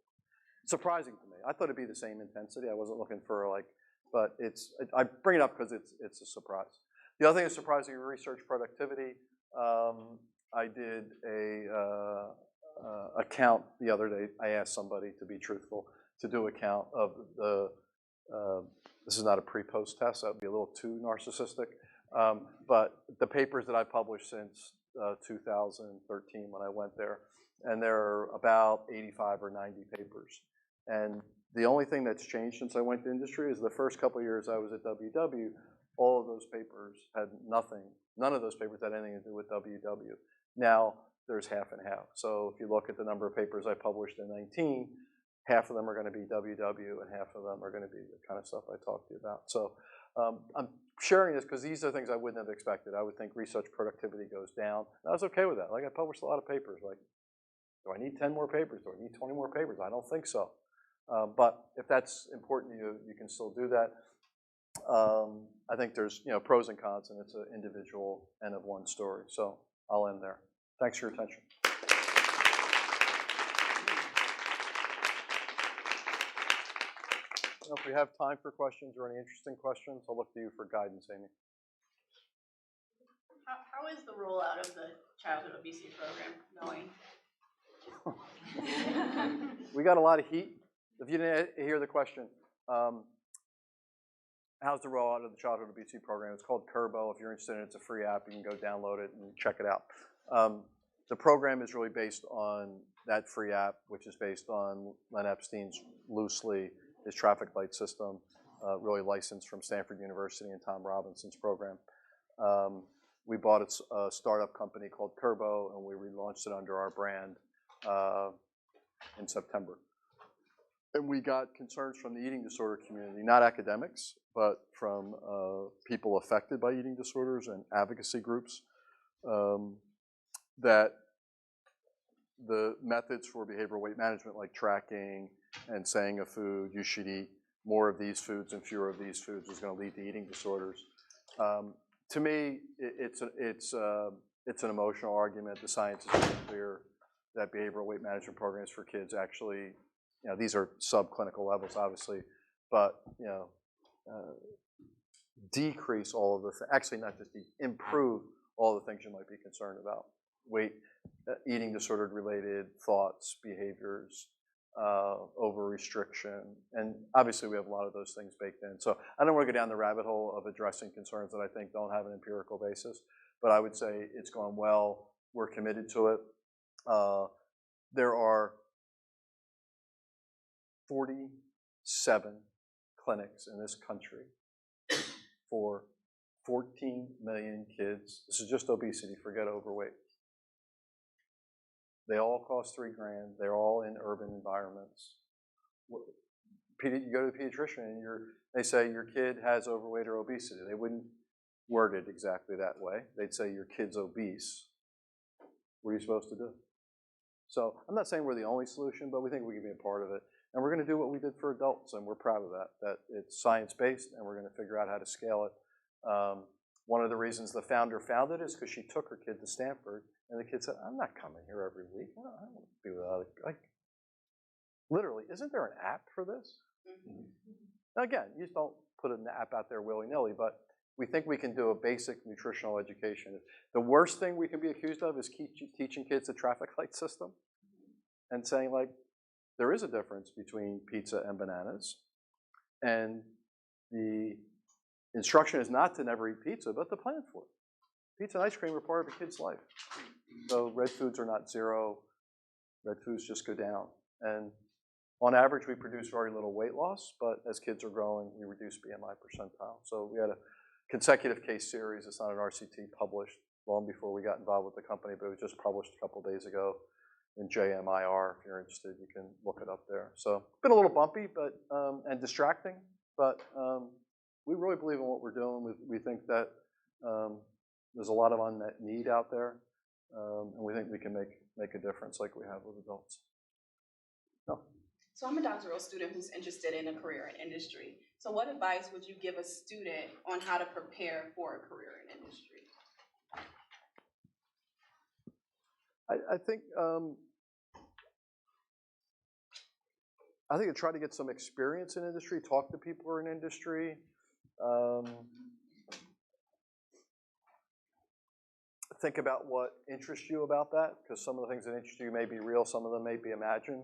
Speaker 2: Surprising to me. I thought it'd be the same intensity. I wasn't looking for but I bring it up because it's a surprise. The other thing that's surprising, research productivity. I did a count the other day. I asked somebody, to be truthful, to do a count of the, this is not a pre-post test, that would be a little too narcissistic, but the papers that I published since 2013 when I went there, and there are about 85 or 90 papers. And the only thing that's changed since I went to industry is the first couple of years I was at WW, all of those papers had nothing. None of those papers had anything to do with WW. Now there's half and half. So if you look at the number of papers I published in 19, half of them are going to be WW and half of them are going to be the kind of stuff I talked to you about. So I'm sharing this because these are things I wouldn't have expected. I would think research productivity goes down. And I was okay with that. Like I published a lot of papers. Like, do I need 10 more papers? Do I need 20 more papers? I don't think so. But if that's important to you, you can still do that. I think there's pros and cons, and it's an individual end of one story. So I'll end there. Thanks for your attention. If we have time for questions or any interesting questions, I'll look to you for guidance, Amy.
Speaker 4: How is the rollout of the childhood obesity program going?
Speaker 2: We got a lot of heat. If you didn't hear the question, how's the rollout of the childhood obesity program? It's called Curbo. If you're interested in it, it's a free app. You can go download it and check it out. The program is really based on that free app, which is based on Len Epstein's loosely his traffic light system, really licensed from Stanford University and Tom Robinson's program. We bought a startup company called Curbo, and we relaunched it under our brand in September. And we got concerns from the eating disorder community, not academics, but from people affected by eating disorders and advocacy groups, that the methods for behavioral weight management, like tracking and saying a food, you should eat more of these foods and fewer of these foods, is going to lead to eating disorders. To me, it's an emotional argument. The science is very clear that behavioral weight management programs for kids actually, these are subclinical levels, obviously, but decrease all of the actually not just improve all the things you might be concerned about: weight, eating disorder related thoughts, behaviors, over restriction, and obviously we have a lot of those things baked in. So I don't want to go down the rabbit hole of addressing concerns that I think don't have an empirical basis, but I would say it's gone well. We're committed to it. There are 47 clinics in this country for 14 million kids. This is just obesity, forget overweight. They all cost $3,000. They're all in urban environments. You go to the pediatrician and they say your kid has overweight or obesity. They wouldn't word it exactly that way. They'd say your kid's obese. What are you supposed to do? So I'm not saying we're the only solution, but we think we can be a part of it. And we're going to do what we did for adults, and we're proud of that it's science-based, and we're going to figure out how to scale it. One of the reasons the founder founded it is because she took her kid to Stanford, and the kid said, I'm not coming here every week. I don't want to be without it. Like, literally, isn't there an app for this? Mm-hmm. Now, again, you just don't put an app out there willy-nilly, but we think we can do a basic nutritional education. The worst thing we can be accused of is teaching kids the traffic light system and saying, like, there is a difference between pizza and bananas. And the instruction is not to never eat pizza, but to plan for it. Pizza and ice cream are part of a kid's life. So red foods are not zero. Red foods just go down. And on average, we produce very little weight loss, but as kids are growing, we reduce BMI percentile. So we had a consecutive case series. It's not an RCT published long before we got involved with the company, but it was just published a couple days ago in JMIR. If you're interested, you can look it up there. So it's been a little bumpy, but and distracting, but we really believe in what we're doing. We think that there's a lot of unmet need out there, and we think we can make a difference like we have with adults. No.
Speaker 4: So I'm a doctoral student who's interested in a career in industry. So what advice would you give a student on how to prepare for a career in industry?
Speaker 2: I think to try to get some experience in industry, talk to people who are in industry. Think about what interests you about that, because some of the things that interest you may be real, some of them may be imagined.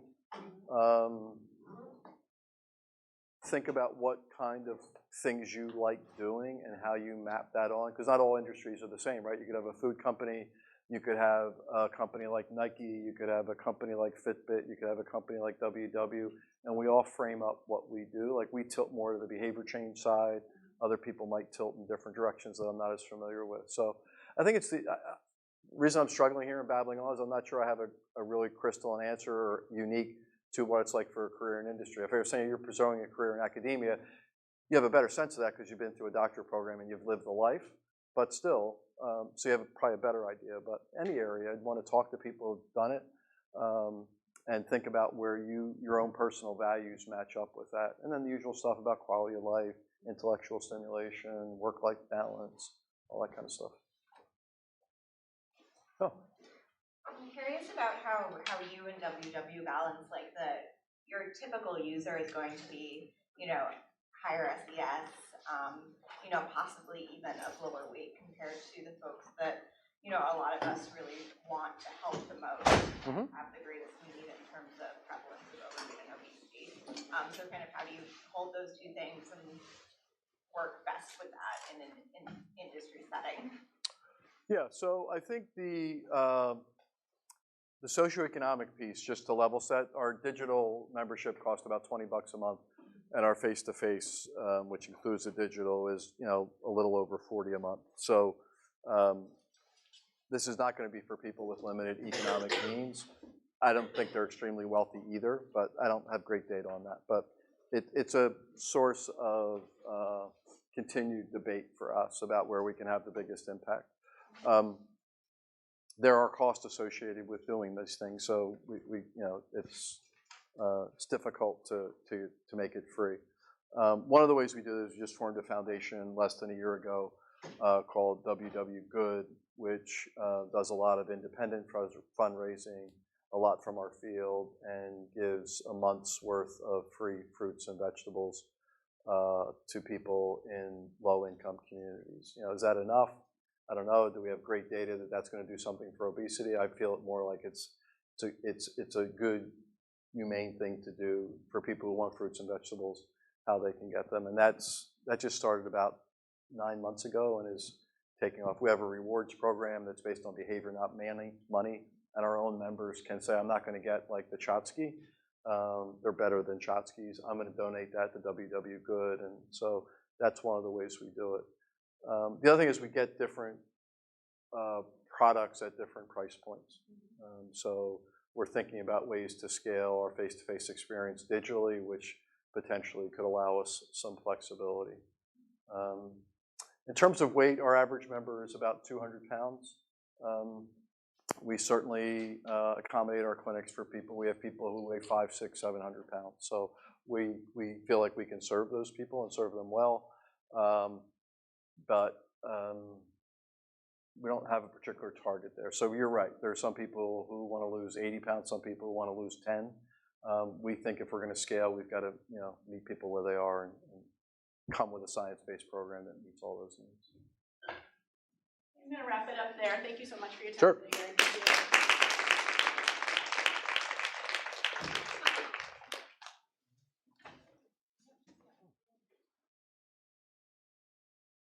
Speaker 2: Think about what kind of things you like doing and how you map that on, because not all industries are the same, right? You could have a food company, you could have a company like Nike, you could have a company like Fitbit, you could have a company like WW, and we all frame up what we do. Like we tilt more to the behavior change side. Other people might tilt in different directions that I'm not as familiar with. So I think it's the reason I'm struggling here and babbling on is I'm not sure I have a really crystalline answer or unique to what it's like for a career in industry. If I was saying you're pursuing a career in academia, you have a better sense of that because you've been through a doctorate program and you've lived the life, but still, so you have probably a better idea. But any area, I'd want to talk to people who've done it and think about where your own personal values match up with that. And then the usual stuff about quality of life, intellectual stimulation, work-life balance, all that kind of stuff. Oh.
Speaker 5: I'm curious about how you and WW balance like your typical user is going to be, higher SES, possibly even of lower weight compared to the folks that, a lot of us really want to help the most, have the greatest need in terms of prevalence of overweight and obesity. So kind of how do you hold those two things and work best with that in an industry setting?
Speaker 2: Yeah, so I think the socioeconomic piece, just to level set, our digital membership costs about $20 a month, and our face-to-face, which includes the digital, is a little over $40 a month. So this is not going to be for people with limited economic means. I don't think they're extremely wealthy either, but I don't have great data on that. But it's a source of continued debate for us about where we can have the biggest impact. There are costs associated with doing these things, so it's difficult to make it free. One of the ways we do this is we just formed a foundation less than a year ago called WW Good, which does a lot of independent fundraising, a lot from our field, and gives a month's worth of free fruits and vegetables to people in low-income communities. Is that enough? I don't know. Do we have great data that that's going to do something for obesity? I feel it more like it's a good, humane thing to do for people who want fruits and vegetables, how they can get them. And that just started about 9 months ago and is taking off. We have a rewards program that's based on behavior, not money. And our own members can say, I'm not going to get like the Chotsky. They're better than Chotskys. I'm going to donate that to WW Good. And so that's one of the ways we do it. The other thing is we get different products at different price points. So we're thinking about ways to scale our face-to-face experience digitally, which potentially could allow us some flexibility. In terms of weight, our average member is about 200 pounds. We certainly accommodate our clinics for people. We have people who weigh 500, 600, 700 pounds. So we feel like we can serve those people and serve them well. But we don't have a particular target there. So you're right. There are some people who want to lose 80 pounds, some people who want to lose 10. We think if we're going to scale, we've got to meet people where they are and come with a science-based program that meets all those needs.
Speaker 4: I'm going to wrap it up there. Thank you so much for your time
Speaker 2: Sure.
Speaker 4: today.